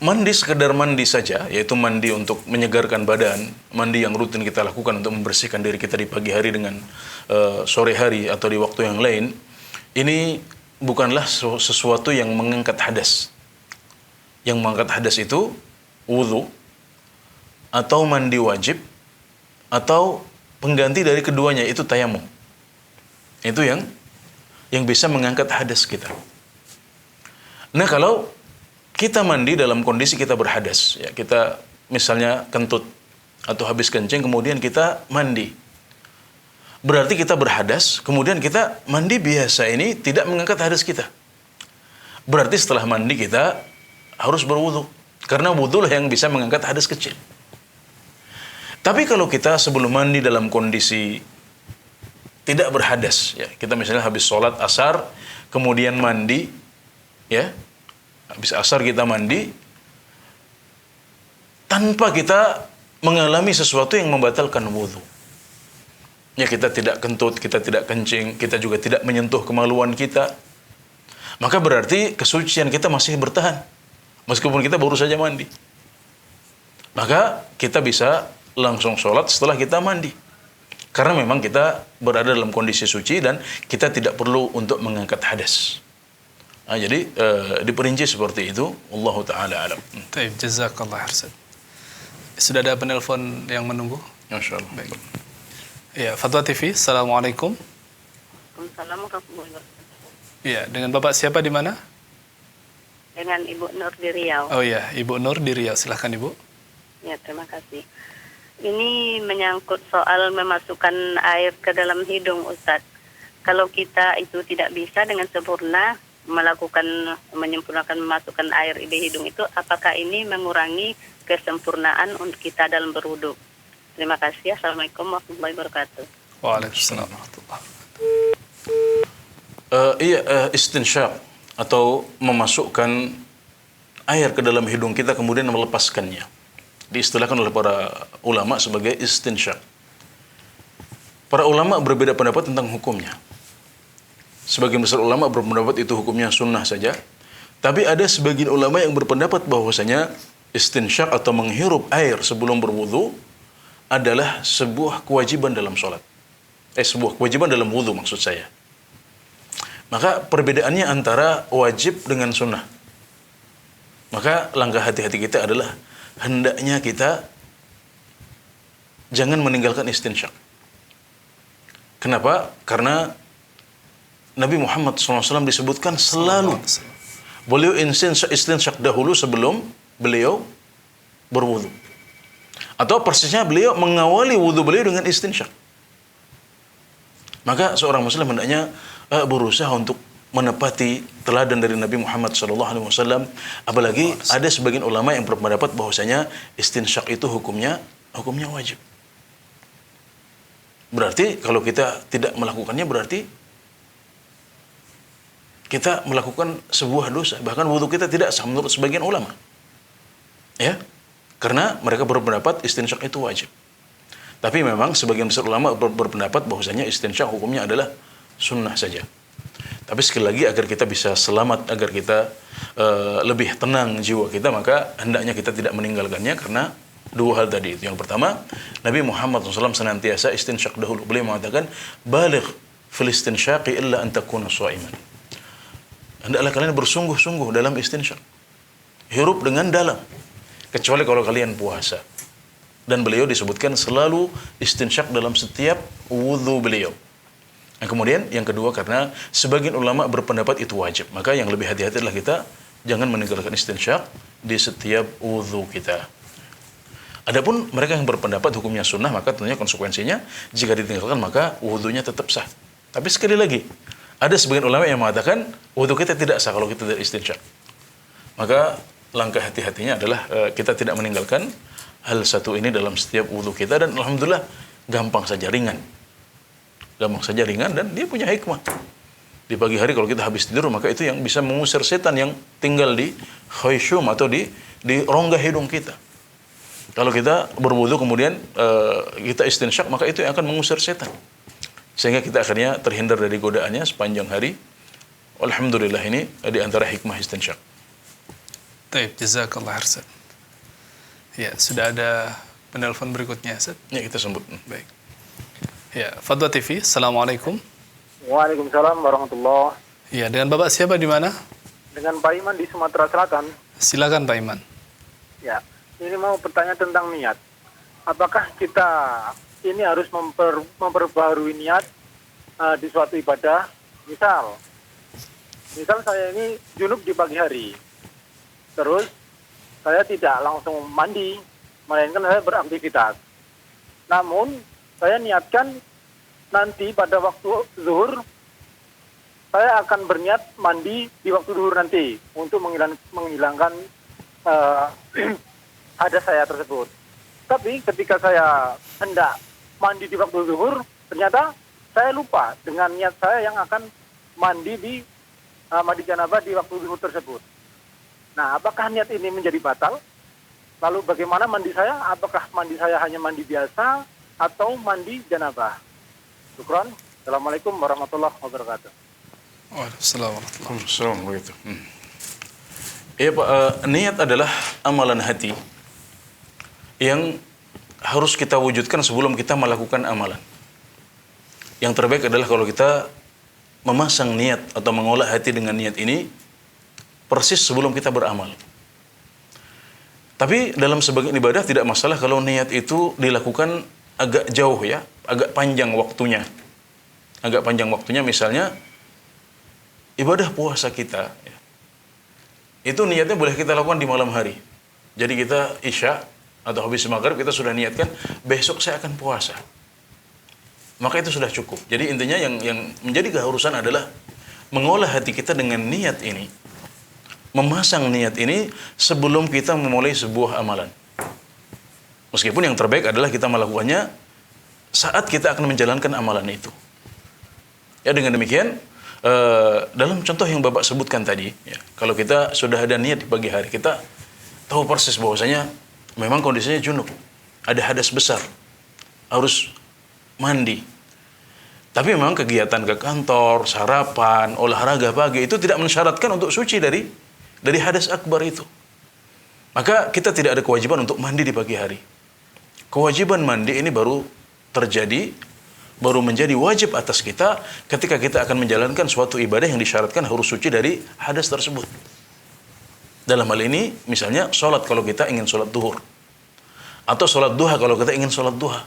S3: mandi sekedar mandi saja, yaitu mandi untuk menyegarkan badan, mandi yang rutin kita lakukan untuk membersihkan diri kita di pagi hari dengan sore hari atau di waktu yang lain, ini bukanlah sesuatu yang mengangkat hadas. Yang mengangkat hadas itu wudu atau mandi wajib atau pengganti dari keduanya, itu tayamum. Itu yang bisa mengangkat hadas kita. Nah, kalau kita mandi dalam kondisi kita berhadas, ya, kita misalnya kentut atau habis kencing kemudian kita mandi, berarti kita berhadas, kemudian kita mandi biasa, ini tidak mengangkat hadas kita. Berarti setelah mandi kita harus berwudu, karena wudu lah yang bisa mengangkat hadas kecil. Tapi kalau kita sebelum mandi dalam kondisi tidak berhadas, ya, kita misalnya habis sholat asar kemudian mandi, ya, habis asar kita mandi tanpa kita mengalami sesuatu yang membatalkan wudu. Ya, kita tidak kentut, kita tidak kencing, kita juga tidak menyentuh kemaluan kita, maka berarti kesucian kita masih bertahan meskipun kita baru saja mandi. Maka kita bisa langsung sholat setelah kita mandi, karena memang kita berada dalam kondisi suci dan kita tidak perlu untuk mengangkat hadas. Nah, jadi diperinci seperti itu. Wallahu ta'ala alam.
S4: Baik, jazakallah khairan. Sudah ada penelpon yang menunggu?
S3: Masyaallah.
S4: Baik. Ya, Fatwa TV, Assalamualaikum.
S7: Waalaikumsalam warahmatullahi wabarakatuh.
S4: Iya, dengan Bapak siapa di mana?
S7: Dengan Ibu Nur di Riau.
S4: Oh iya, Ibu Nur di Riau. Silahkan Ibu.
S7: Ya, terima kasih. Ini menyangkut soal memasukkan air ke dalam hidung, Ustadz. Kalau kita itu tidak bisa dengan sempurna menyempurnakan memasukkan air di hidung itu, apakah ini mengurangi kesempurnaan untuk kita dalam berwudu? Terima kasih. Assalamualaikum warahmatullahi wabarakatuh.
S4: Waalaikumsalam warahmatullahi wabarakatuh.
S3: Istinsyaq atau memasukkan air ke dalam hidung kita kemudian melepaskannya, diistilahkan oleh para ulama sebagai istinsyaq. Para ulama berbeda pendapat tentang hukumnya. Sebagian besar ulama berpendapat itu hukumnya sunnah saja. Tapi ada sebagian ulama yang berpendapat bahwasanya istinsyak atau menghirup air sebelum berwudu adalah sebuah kewajiban dalam sholat. Sebuah kewajiban dalam wudu maksud saya. Maka perbedaannya antara wajib dengan sunnah. Maka langkah hati-hati kita adalah hendaknya kita jangan meninggalkan istinsyak. Kenapa? Karena Nabi Muhammad SAW disebutkan selalu beliau istinsyak dahulu sebelum beliau berwudu. Atau persisnya beliau mengawali wudu beliau dengan istinsyak. Maka seorang muslim hendaknya berusaha untuk menepati teladan dari Nabi Muhammad SAW. Apalagi ada sebagian ulama yang berpendapat bahwasanya istinsyak itu hukumnya wajib. Berarti kalau kita tidak melakukannya berarti kita melakukan sebuah dosa. Bahkan wudu kita tidak sah menurut sebagian ulama. Ya, karena mereka berpendapat istinsyak itu wajib. Tapi memang sebagian besar ulama berpendapat bahwasanya istinsyak hukumnya adalah sunnah saja. Tapi sekali lagi agar kita bisa selamat, agar kita lebih tenang jiwa kita, maka hendaknya kita tidak meninggalkannya karena dua hal tadi itu. Yang pertama, Nabi Muhammad SAW senantiasa istinsyak dahulu. Beliau mengatakan, "Baligh fil istinsyaqi illa an takuna sha'iman." Hendaklah kalian bersungguh-sungguh dalam istinsyak. Hirup dengan dalam. Kecuali kalau kalian puasa. Dan beliau disebutkan selalu istinsyak dalam setiap wudu beliau. Nah, kemudian yang kedua, karena sebagian ulama berpendapat itu wajib, maka yang lebih hati-hati adalah kita jangan meninggalkan istinsyak di setiap wudu kita. Adapun mereka yang berpendapat hukumnya sunnah, maka tentunya konsekuensinya jika ditinggalkan maka wudunya tetap sah. Tapi sekali lagi, ada sebagian ulama yang mengatakan wudu kita tidak sah kalau kita tidak istinsyak. Maka langkah hati-hatinya adalah kita tidak meninggalkan hal satu ini dalam setiap wudu kita, dan alhamdulillah gampang saja, ringan. Gampang saja, ringan, dan dia punya hikmah. Di pagi hari kalau kita habis tidur, maka itu yang bisa mengusir setan yang tinggal di khayshum atau di rongga hidung kita. Kalau kita berwudu kemudian kita istinsyak, maka itu yang akan mengusir setan. Sehingga kita akhirnya terhindar dari godaannya sepanjang hari. Alhamdulillah, ini di antara hikmah istinsyak.
S4: Baik, jazakallah khairan. Ya, sudah ada penelpon berikutnya, Ustaz.
S3: Ya, kita sambut.
S4: Baik. Ya, Fadwa TV, Assalamualaikum.
S5: Waalaikumsalam warahmatullahi.
S4: Ya, dengan Bapak siapa di mana?
S5: Dengan Pak Iman di Sumatera Selatan.
S4: Silakan Pak Iman.
S5: Ya, ini mau bertanya tentang niat. Apakah kita ini harus memperbaharui niat di suatu ibadah? Misal saya ini junub di pagi hari. Terus saya tidak langsung mandi, melainkan saya beraktivitas. Namun saya niatkan nanti pada waktu zuhur saya akan berniat mandi di waktu zuhur nanti untuk menghilangkan hadas saya tersebut. Tapi ketika saya hendak mandi di waktu zuhur, ternyata saya lupa dengan niat saya yang akan mandi mandi janabah di waktu zuhur tersebut. Nah, apakah niat ini menjadi batal? Lalu bagaimana mandi saya? Apakah mandi saya hanya mandi biasa atau mandi janabah? Syukran. Assalamualaikum warahmatullahi wabarakatuh.
S4: Waalaikumsalam warahmatullahi
S3: Assalamualaikum. Ya Pak, niat adalah amalan hati yang harus kita wujudkan sebelum kita melakukan amalan. Yang terbaik adalah kalau kita memasang niat atau mengolah hati dengan niat ini persis sebelum kita beramal. Tapi dalam sebagian ibadah tidak masalah kalau niat itu dilakukan agak jauh ya, agak panjang waktunya. Agak panjang waktunya, misalnya ibadah puasa kita ya, itu niatnya boleh kita lakukan di malam hari. Jadi kita isya atau habis maghrib kita sudah niatkan besok saya akan puasa. Maka itu sudah cukup. Jadi intinya yang menjadi keharusan adalah mengolah hati kita dengan niat ini. Memasang niat ini sebelum kita memulai sebuah amalan. Meskipun yang terbaik adalah kita melakukannya saat kita akan menjalankan amalan itu. Ya, dengan demikian dalam contoh yang Bapak sebutkan tadi, ya, kalau kita sudah ada niat di pagi hari, kita tahu persis bahwasanya memang kondisinya junub, ada hadas besar, harus mandi. Tapi memang kegiatan ke kantor, sarapan, olahraga pagi itu tidak mensyaratkan untuk suci dari hadas akbar itu. Maka kita tidak ada kewajiban untuk mandi di pagi hari. Kewajiban mandi ini baru terjadi, baru menjadi wajib atas kita ketika kita akan menjalankan suatu ibadah yang disyaratkan harus suci dari hadas tersebut. Dalam hal ini, misalnya sholat kalau kita ingin sholat duhur. Atau sholat duha kalau kita ingin sholat duha.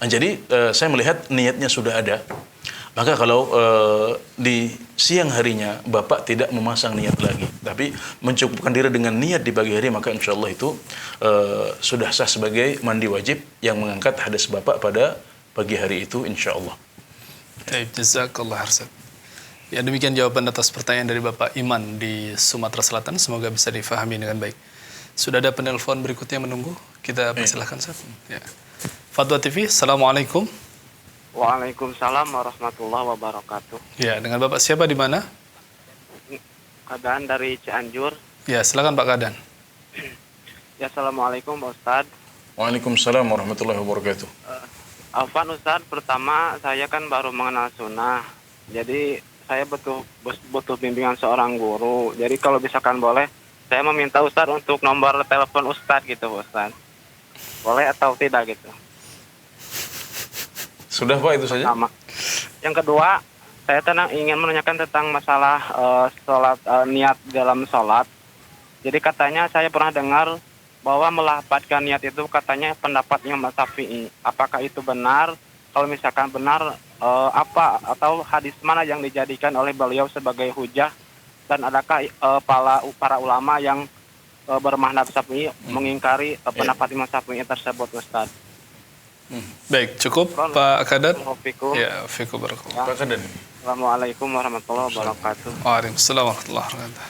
S3: Nah, jadi saya melihat niatnya sudah ada. Maka kalau di siang harinya Bapak tidak memasang niat lagi, tapi mencukupkan diri dengan niat di pagi hari, maka insya Allah itu sudah sah sebagai mandi wajib yang mengangkat hadas Bapak pada pagi hari itu insya Allah.
S4: Baik, jazakallah Harsad. Ya, demikian jawaban atas pertanyaan dari Bapak Iman di Sumatera Selatan. Semoga bisa difahami dengan baik. Sudah ada penelpon berikutnya menunggu. Kita persilahkan, Ustaz. Ya. Fatwa TV, Assalamualaikum.
S8: Waalaikumsalam warahmatullahi wabarakatuh.
S4: Ya, dengan Bapak siapa di mana?
S8: Kadan dari Cianjur.
S4: Ya, silakan Pak Kadan.
S8: Ya, assalamualaikum Pak Ustad.
S3: Waalaikumsalam warahmatullahi wabarakatuh.
S8: Afwan Ustad, pertama saya kan baru mengenal sunnah. Jadi saya butuh bimbingan seorang guru. Jadi kalau misalkan boleh, saya meminta Ustad untuk nomor telepon Ustad gitu Ustad. Boleh atau tidak gitu?
S3: Sudah Pak, itu saja.
S8: Sama. Yang kedua, saya ingin menanyakan tentang masalah sholat, niat dalam sholat. Jadi katanya saya pernah dengar bahwa melafadzkan niat itu katanya pendapat Imam Syafi'i. Apakah itu benar? Kalau misalkan benar, apa atau hadis mana yang dijadikan oleh beliau sebagai hujah? Dan adakah para ulama yang bermadzhab Syafi'i mengingkari pendapat Imam Syafi'i tersebut, Ustaz?
S4: Baik, cukup Pak Kadan.
S8: Fikum.
S4: Ya, fikum barakallah.
S3: Pak Kadan.
S8: Assalamualaikum warahmatullahi wabarakatuh.
S4: Waalaikumsalam warahmatullahi wabarakatuh.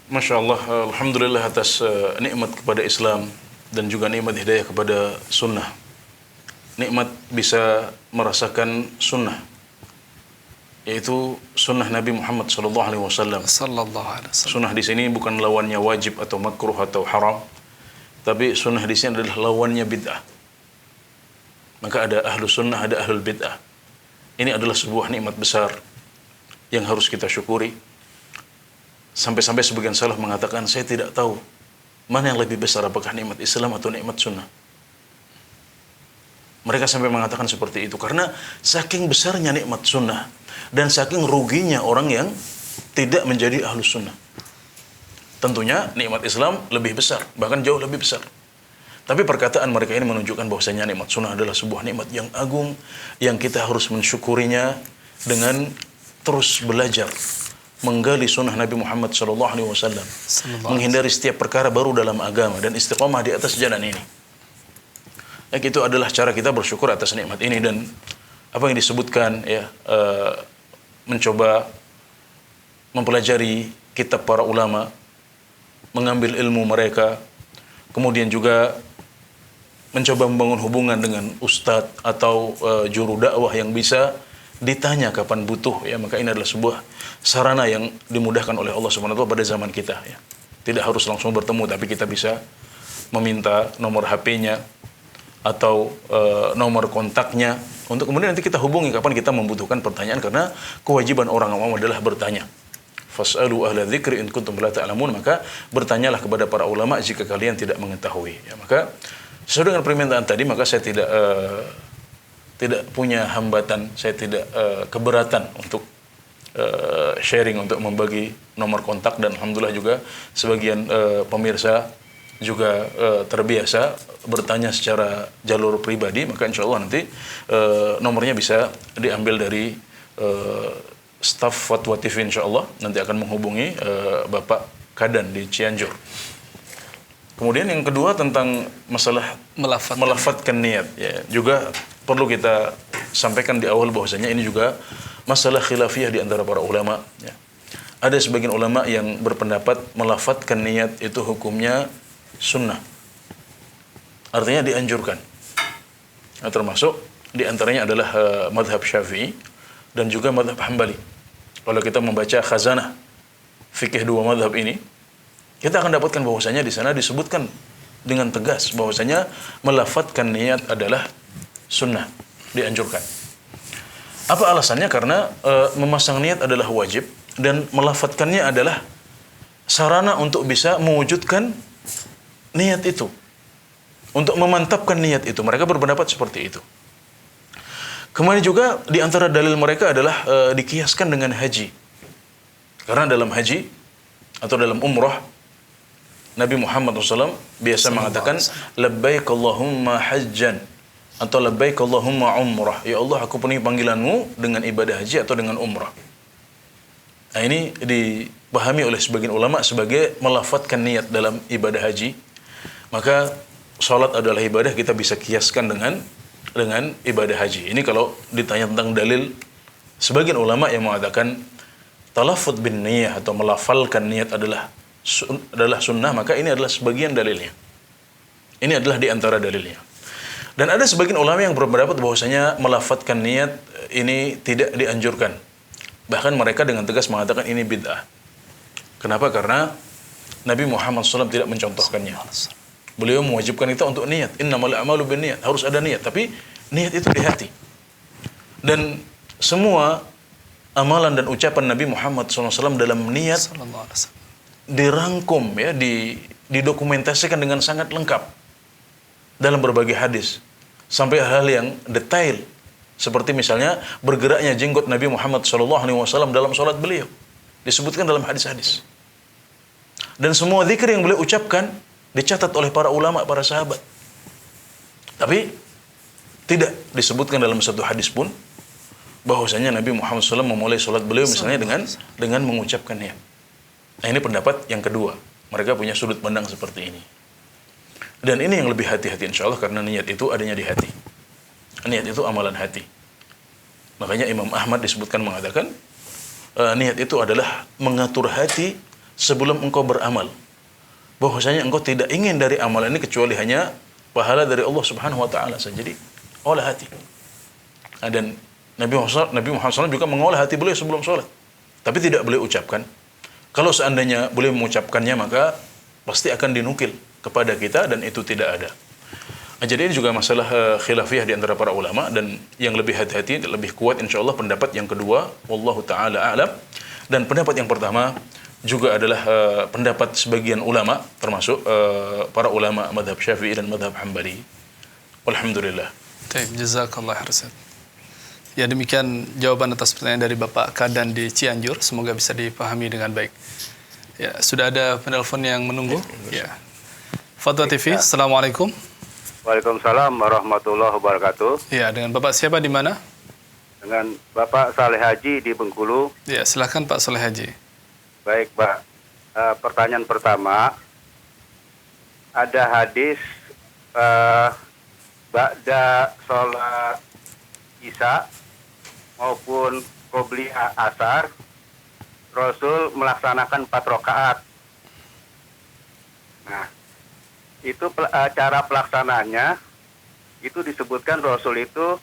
S3: Masya Allah, alhamdulillah atas nikmat kepada Islam dan juga nikmat hidayah kepada sunnah. Nikmat bisa merasakan sunnah, yaitu sunnah Nabi Muhammad SAW.
S4: Sallallahu alaihi wasallam.
S3: Sunnah di sini bukan lawannya wajib atau makruh atau haram, tapi sunnah di sini adalah lawannya bid'ah. Maka ada ahlu sunnah, ada ahlul bid'ah. Ini adalah sebuah nikmat besar yang harus kita syukuri. Sampai-sampai sebagian salaf mengatakan, saya tidak tahu mana yang lebih besar, apakah nikmat Islam atau nikmat sunnah. Mereka sampai mengatakan seperti itu karena saking besarnya nikmat sunnah dan saking ruginya orang yang tidak menjadi ahlus sunnah. Tentunya nikmat Islam lebih besar, bahkan jauh lebih besar. Tapi perkataan mereka ini menunjukkan bahwasanya nikmat sunnah adalah sebuah nikmat yang agung yang kita harus mensyukurinya dengan terus belajar menggali sunnah Nabi Muhammad SAW, menghindari setiap perkara baru dalam agama dan istiqomah di atas jalan ini. Itu adalah cara kita bersyukur atas nikmat ini. Dan apa yang disebutkan ya, mencoba mempelajari kitab para ulama, mengambil ilmu mereka, kemudian juga mencoba membangun hubungan dengan ustadz atau juru dakwah yang bisa ditanya kapan butuh ya, maka ini adalah sebuah sarana yang dimudahkan oleh Allah Subhanahu wa taala pada zaman kita ya. Tidak harus langsung bertemu, tapi kita bisa meminta nomor HP-nya atau nomor kontaknya untuk kemudian nanti kita hubungi kapan kita membutuhkan pertanyaan, karena kewajiban orang awam adalah bertanya. Fas'alu ahla dzikri in kuntum la ta'lamun, maka bertanyalah kepada para ulama jika kalian tidak mengetahui ya. Maka sesuai dengan permintaan tadi, maka saya tidak punya hambatan, saya tidak keberatan untuk sharing, untuk membagi nomor kontak, dan alhamdulillah juga sebagian pemirsa juga terbiasa bertanya secara jalur pribadi, maka insya Allah nanti nomornya bisa diambil dari staf Fatwa TV, insya Allah nanti akan menghubungi Bapak Kadan di Cianjur. Kemudian yang kedua tentang masalah melafatkan niat ya, juga perlu kita sampaikan di awal bahwasanya ini juga masalah khilafiyah di antara para ulama ya. Ada sebagian ulama yang berpendapat melafatkan niat itu hukumnya sunnah, artinya dianjurkan. Nah, termasuk di antaranya adalah madhab Syafi'i dan juga madhab Hambali. Kalau kita membaca khazanah fikih dua madhab ini, kita akan dapatkan bahwasanya di sana disebutkan dengan tegas bahwasanya melafatkan niat adalah sunnah, dianjurkan. Apa alasannya? Karena memasang niat adalah wajib dan melafatkannya adalah sarana untuk bisa mewujudkan niat itu, untuk memantapkan niat itu. Mereka berpendapat seperti itu. Kemudian juga di antara dalil mereka adalah dikiaskan dengan haji. Karena dalam haji atau dalam umrah, Nabi Muhammad SAW biasa mengatakan labbaik Allahumma hajjan atau labbaik Allahumma umrah. Ya Allah, aku penuhi panggilanmu dengan ibadah haji atau dengan umrah. Nah, ini dipahami oleh sebagian ulama sebagai melafadzkan niat dalam ibadah haji. Maka sholat adalah ibadah, kita bisa kiaskan dengan ibadah haji. Ini kalau ditanya tentang dalil, sebagian ulama yang mengatakan talaffuz bin niyah atau melafalkan niat adalah sunnah, maka ini adalah sebagian dalilnya. Ini adalah di antara dalilnya. Dan ada sebagian ulama yang berpendapat bahwasanya melafadzkan niat ini tidak dianjurkan. Bahkan mereka dengan tegas mengatakan ini bid'ah. Kenapa? Karena Nabi Muhammad SAW tidak mencontohkannya. Beliau mewajibkan kita untuk niat. Innamal a'malu binniyat. Harus ada niat. Tapi niat itu di hati. Dan semua amalan dan ucapan Nabi Muhammad SAW dalam niat dirangkum, ya, didokumentasikan dengan sangat lengkap dalam berbagai hadis. Sampai hal-hal yang detail. Seperti misalnya bergeraknya jenggot Nabi Muhammad SAW dalam sholat beliau. Disebutkan dalam hadis-hadis. Dan semua zikir yang beliau ucapkan dicatat oleh para ulama, para sahabat. Tapi tidak disebutkan dalam satu hadis pun bahwasanya Nabi Muhammad SAW memulai sholat beliau misalnya dengan mengucapkan niat. Nah, ini pendapat yang kedua. Mereka punya sudut pandang seperti ini. Dan ini yang lebih hati-hati insya Allah, karena niat itu adanya di hati. Niat itu amalan hati. Makanya Imam Ahmad disebutkan mengatakan niat itu adalah mengatur hati sebelum engkau beramal. Bahwasanya engkau tidak ingin dari amalan ini kecuali hanya pahala dari Allah Subhanahu wa taala saja. Jadi olah hati. Dan Nabi Muhammad SAW juga mengolah hati beliau sebelum sholat. Tapi tidak boleh ucapkan. Kalau seandainya boleh mengucapkannya, maka pasti akan dinukil kepada kita, dan itu tidak ada. Jadi ini juga masalah khilafiyah di antara para ulama, dan yang lebih hati-hati, lebih kuat insyaallah pendapat yang kedua, wallahu taala a'lam. Dan pendapat yang pertama juga adalah pendapat sebagian ulama, termasuk para ulama mazhab Syafi'i dan mazhab Hambali. Alhamdulillah.
S4: Baik, jazakallah khairan. Ya, demikian jawaban atas pertanyaan dari Bapak Kadan di Cianjur. Semoga bisa dipahami dengan baik. Ya, sudah ada penelpon yang menunggu. Ya. Fatwa TV, Assalamualaikum.
S6: Waalaikumsalam warahmatullahi wabarakatuh.
S4: Ya, dengan Bapak siapa di mana?
S6: Dengan Bapak Saleh Haji di Bengkulu.
S4: Ya, silakan Pak Saleh Haji.
S6: Baik, Pak. Pertanyaan pertama, ada hadis ba'da sholat Isya maupun qobliyah asar, Rasul melaksanakan 4 rakaat. Nah, itu cara pelaksanaannya itu disebutkan Rasul itu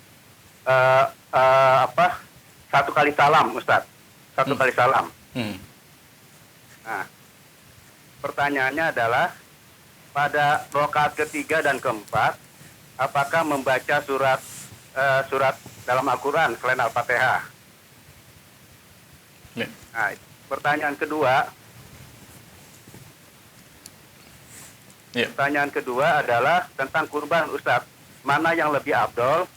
S6: satu kali salam, Ustaz. Satu kali salam. Nah, pertanyaannya adalah pada rakaat ketiga dan keempat, apakah membaca surat dalam Al-Quran selain Al-Fatihah? Nah, pertanyaan kedua. Pertanyaan kedua adalah tentang kurban, Ustaz. Mana yang lebih afdol?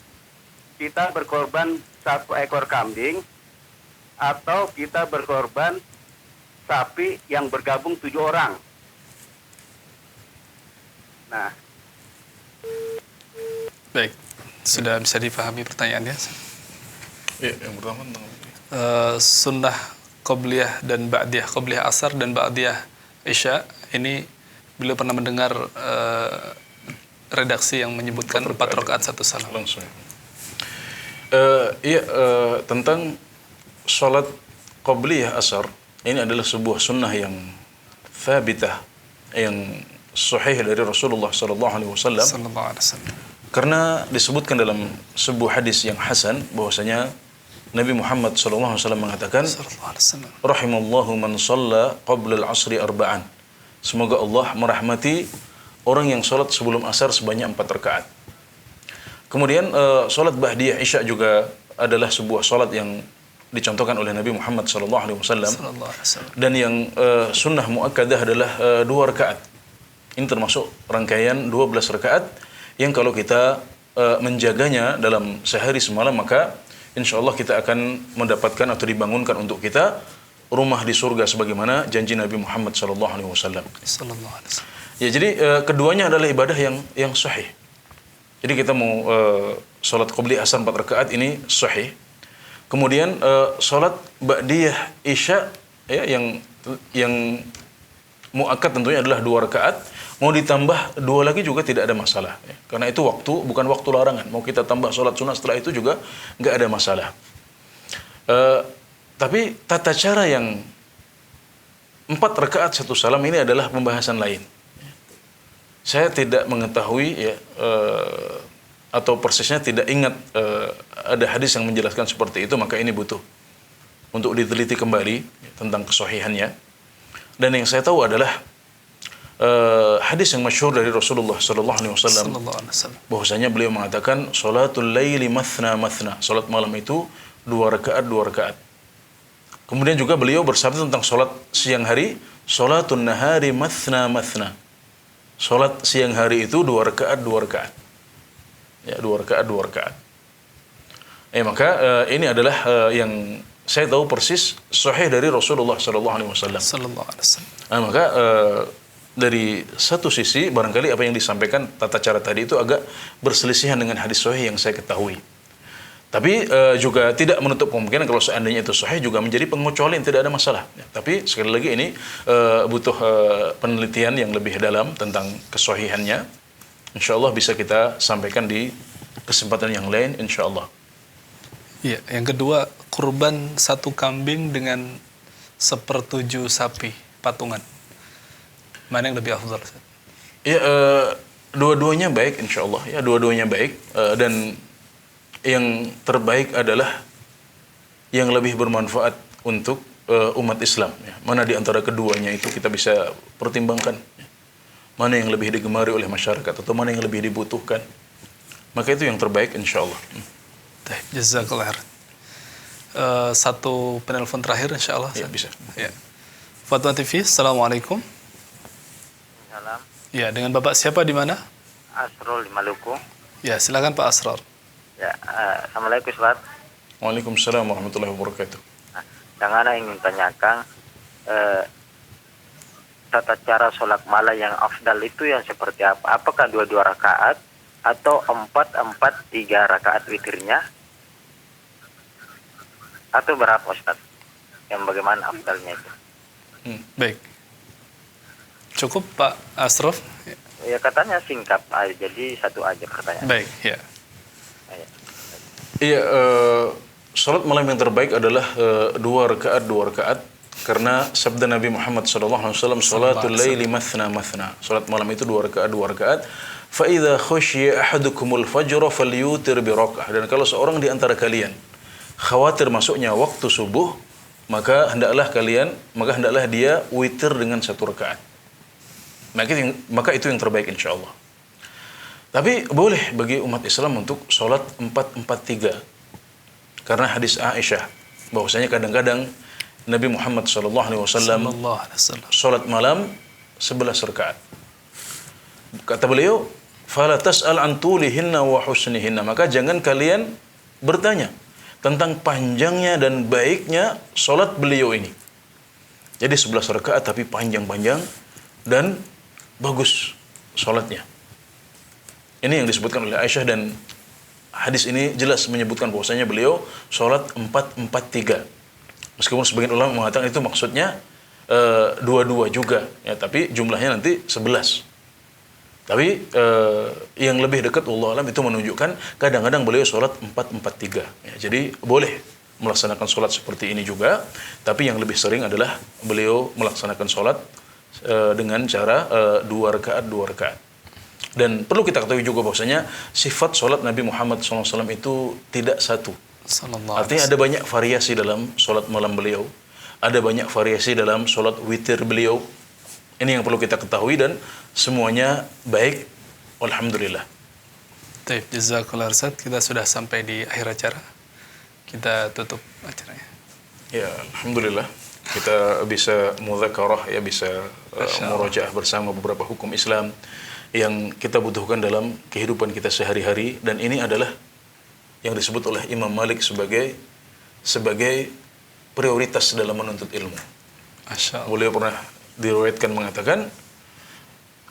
S6: Kita berkorban 1 ekor kambing atau kita berkorban sapi yang bergabung 7 orang? Nah.
S4: Baik, sudah bisa dipahami pertanyaannya?
S3: Ya, yang pertama tentang
S4: sunnah qobliyah dan ba'diyah, qobliyah asar dan ba'diyah isya. Ini beliau pernah mendengar redaksi yang menyebutkan 4 rakaat 1 salam.
S3: Langsung. Tentang sholat qobliyah asar, ini adalah sebuah sunnah yang thabitah, yang sahih dari Rasulullah SAW. Karena disebutkan dalam sebuah hadis yang hasan bahwasanya Nabi Muhammad SAW mengatakan, rahimallahu man shalla qabla al-asri arba'an. Semoga Allah merahmati orang yang sholat sebelum asar sebanyak 4 rakaat. Kemudian sholat ba'diyah isya juga adalah sebuah sholat yang dicontohkan oleh Nabi Muhammad SAW.
S4: Sallallahu alaihi wasallam.
S3: Dan yang sunnah muakkadah adalah 2 rakaat. Ini termasuk rangkaian 12 rakaat yang kalau kita menjaganya dalam sehari semalam, maka insya Allah kita akan mendapatkan atau dibangunkan untuk kita rumah di surga sebagaimana janji Nabi Muhammad SAW.
S4: Sallallahu alaihi wasallam.
S3: Ya, jadi keduanya adalah ibadah yang sahih. Jadi kita mau salat qabli asar 4 rakaat ini sahih. Kemudian salat ba'diyah isya ya yang muakkad tentunya adalah 2 rakaat. Mau ditambah 2 lagi juga tidak ada masalah. Ya. Karena itu bukan waktu larangan. Mau kita tambah salat sunat setelah itu juga nggak ada masalah. Tapi tata cara yang 4 rakaat 1 salam ini adalah pembahasan lain. Saya tidak mengetahui ya atau persisnya tidak ingat ada hadis yang menjelaskan seperti itu, maka ini butuh untuk diteliti kembali ya, tentang kesahihannya. Dan yang saya tahu adalah hadis yang masyhur dari Rasulullah sallallahu alaihi wasallam bahwasanya beliau mengatakan salatul laili mathna mathna, salat malam itu 2 rakaat 2 rakaat. Kemudian juga beliau bersabda tentang salat siang hari, salatun nahari mathna mathna. Salat siang hari itu 2 rakaat 2 rakaat. Ya, 2 rakaat 2 rakaat. Maka ini adalah yang saya tahu persis sahih dari Rasulullah sallallahu alaihi wasallam. Maka dari satu sisi barangkali apa yang disampaikan tata cara tadi itu agak berselisihan dengan hadis sahih yang saya ketahui. Tapi juga tidak menutup kemungkinan kalau seandainya itu sahih juga menjadi pengecualian, tidak ada masalah. Ya, tapi sekali lagi ini butuh penelitian yang lebih dalam tentang kesahihannya. Insya Allah bisa kita sampaikan di kesempatan yang lain, insya Allah.
S4: Iya, yang kedua, kurban 1 kambing dengan 1/7 sapi patungan. Mana yang lebih afdal?
S3: Ya, dua-duanya baik, insya Allah. Ya, dua-duanya baik dan yang terbaik adalah yang lebih bermanfaat untuk umat Islam. Ya. Mana di antara keduanya itu kita bisa pertimbangkan. Ya. Mana yang lebih digemari oleh masyarakat atau mana yang lebih dibutuhkan. Maka itu yang terbaik insya Allah.
S4: Jazakallah. Satu penelpon terakhir insya Allah.
S3: Ya, bisa.
S4: Ya. Fatwa TV, Assalamualaikum.
S2: Salam.
S4: Ya, dengan Bapak siapa di mana?
S2: Asrul di Maluku.
S4: Ya, silakan Pak Asrar.
S2: Ya, Assalamualaikum Ustaz.
S3: Waalaikumsalam warahmatullahi wabarakatuh.
S2: Yang ana ingin tanyakan tata cara sholat malam yang afdal itu yang seperti apa? Apakah 2 rakaat atau 4-4-3 rakaat witirnya? Atau berapa Ustaz? Yang bagaimana afdalnya itu?
S4: Baik. Cukup Pak Asraf?
S2: Ya katanya singkat aja, jadi 1 aja pertanyaan.
S4: Baik, ya.
S3: Iya, salat malam yang terbaik adalah 2 rakaat 2 rakaat karena sabda Nabi Muhammad SAW, salatul laili mathna mathna. Salat malam itu 2 rakaat 2 rakaat. Fa idza khashiya ahadukumul fajra falyutir bi raka'ah. Dan kalau seorang di antara kalian khawatir masuknya waktu subuh, maka hendaklah dia witir dengan 1 rakaat. Maka itu yang terbaik insyaallah. Tapi boleh bagi umat Islam untuk sholat 4-4-3. Karena hadis Aisyah bahwasanya kadang-kadang Nabi Muhammad SAW sholat malam 11 rakaat. Kata beliau, "Fala tas'al an tulihinna wa husnihinna." Maka jangan kalian bertanya tentang panjangnya dan baiknya sholat beliau ini. Jadi 11 rakaat tapi panjang-panjang dan bagus sholatnya. Ini yang disebutkan oleh Aisyah dan hadis ini jelas menyebutkan bahwasanya beliau sholat 4-4-3. Meskipun sebagian ulama mengatakan itu maksudnya 2-2 juga, ya, tapi jumlahnya nanti 11. Tapi yang lebih dekat wallahu alam itu menunjukkan kadang-kadang beliau sholat 4-4-3. Ya, jadi boleh melaksanakan sholat seperti ini juga, tapi yang lebih sering adalah beliau melaksanakan sholat dengan cara 2 rakaat 2 rakaat. Dan perlu kita ketahui juga bahwasanya sifat sholat Nabi Muhammad SAW itu tidak satu. Artinya ada banyak variasi dalam sholat malam beliau. Ada banyak variasi dalam sholat witir beliau. Ini yang perlu kita ketahui dan semuanya baik. Alhamdulillah.
S4: Baik, jazakallah Ustaz. Kita sudah sampai di akhir acara. Kita tutup acaranya.
S3: Ya, alhamdulillah kita bisa mudzakarah, ya bisa murojaah bersama beberapa hukum Islam yang kita butuhkan dalam kehidupan kita sehari-hari, dan ini adalah yang disebut oleh Imam Malik sebagai prioritas dalam menuntut ilmu. Beliau pernah diriwayatkan mengatakan,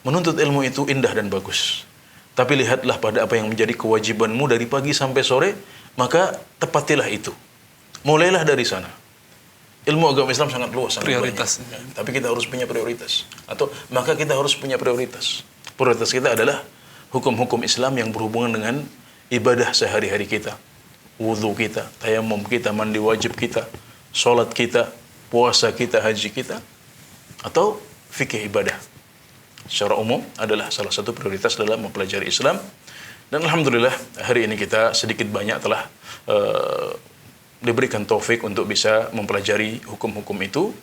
S3: menuntut ilmu itu indah dan bagus, tapi lihatlah pada apa yang menjadi kewajibanmu dari pagi sampai sore, maka tepatilah itu. Mulailah dari sana. Ilmu agama Islam sangat luas, sangat prioritas banyak. Ya, tapi kita harus punya prioritas. Maka kita harus punya prioritas. Prioritas kita adalah hukum-hukum Islam yang berhubungan dengan ibadah sehari-hari kita. Wudu kita, tayamum kita, mandi wajib kita, sholat kita, puasa kita, haji kita, atau fikih ibadah. Secara umum adalah salah satu prioritas dalam mempelajari Islam. Dan alhamdulillah hari ini kita sedikit banyak telah diberikan taufik untuk bisa mempelajari hukum-hukum itu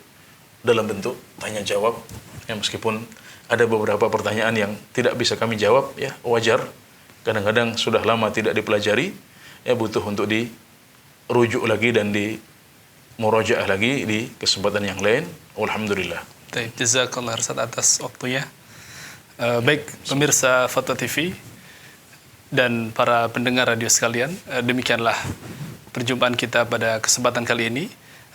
S3: dalam bentuk tanya jawab. Ya, meskipun ada beberapa pertanyaan yang tidak bisa kami jawab, ya wajar. Kadang-kadang sudah lama tidak dipelajari, ya butuh untuk dirujuk lagi dan di murojaah lagi di kesempatan yang lain. Alhamdulillah.
S4: Baik, jazakallah Ustaz atas waktunya. Baik, pemirsa Fatwa TV dan para pendengar radio sekalian, demikianlah perjumpaan kita pada kesempatan kali ini.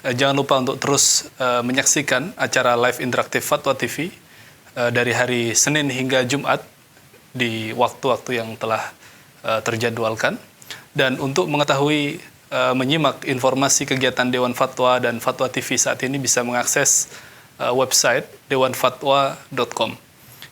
S4: Jangan lupa untuk terus menyaksikan acara live interaktif Fatwa TV dari hari Senin hingga Jumat di waktu-waktu yang telah terjadwalkan. Dan untuk mengetahui menyimak informasi kegiatan Dewan Fatwa dan Fatwa TV saat ini bisa mengakses website dewanfatwa.com.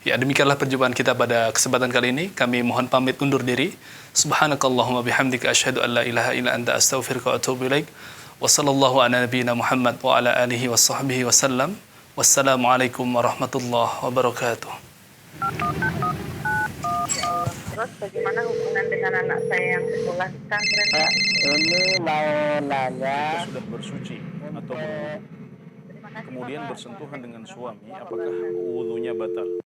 S4: Ya, demikianlah perjumpaan kita pada kesempatan kali ini. Kami mohon pamit undur diri. Subhanakallahumma bihamdika asyhadu an la ilaha illa anta astaghfiruka wa atubu ilaik. Wa sallallahu ala nabiyyina Muhammad wa ala alihi wa sahbihi wasallam. Wassalamualaikum warahmatullahi wabarakatuh.
S1: Terus bagaimana hubungan dengan anak saya yang sekolah di pesantren?
S2: Ini mau nanya.
S3: Sudah bersuci atau kemudian bersentuhan dengan suami, apakah wudunya batal?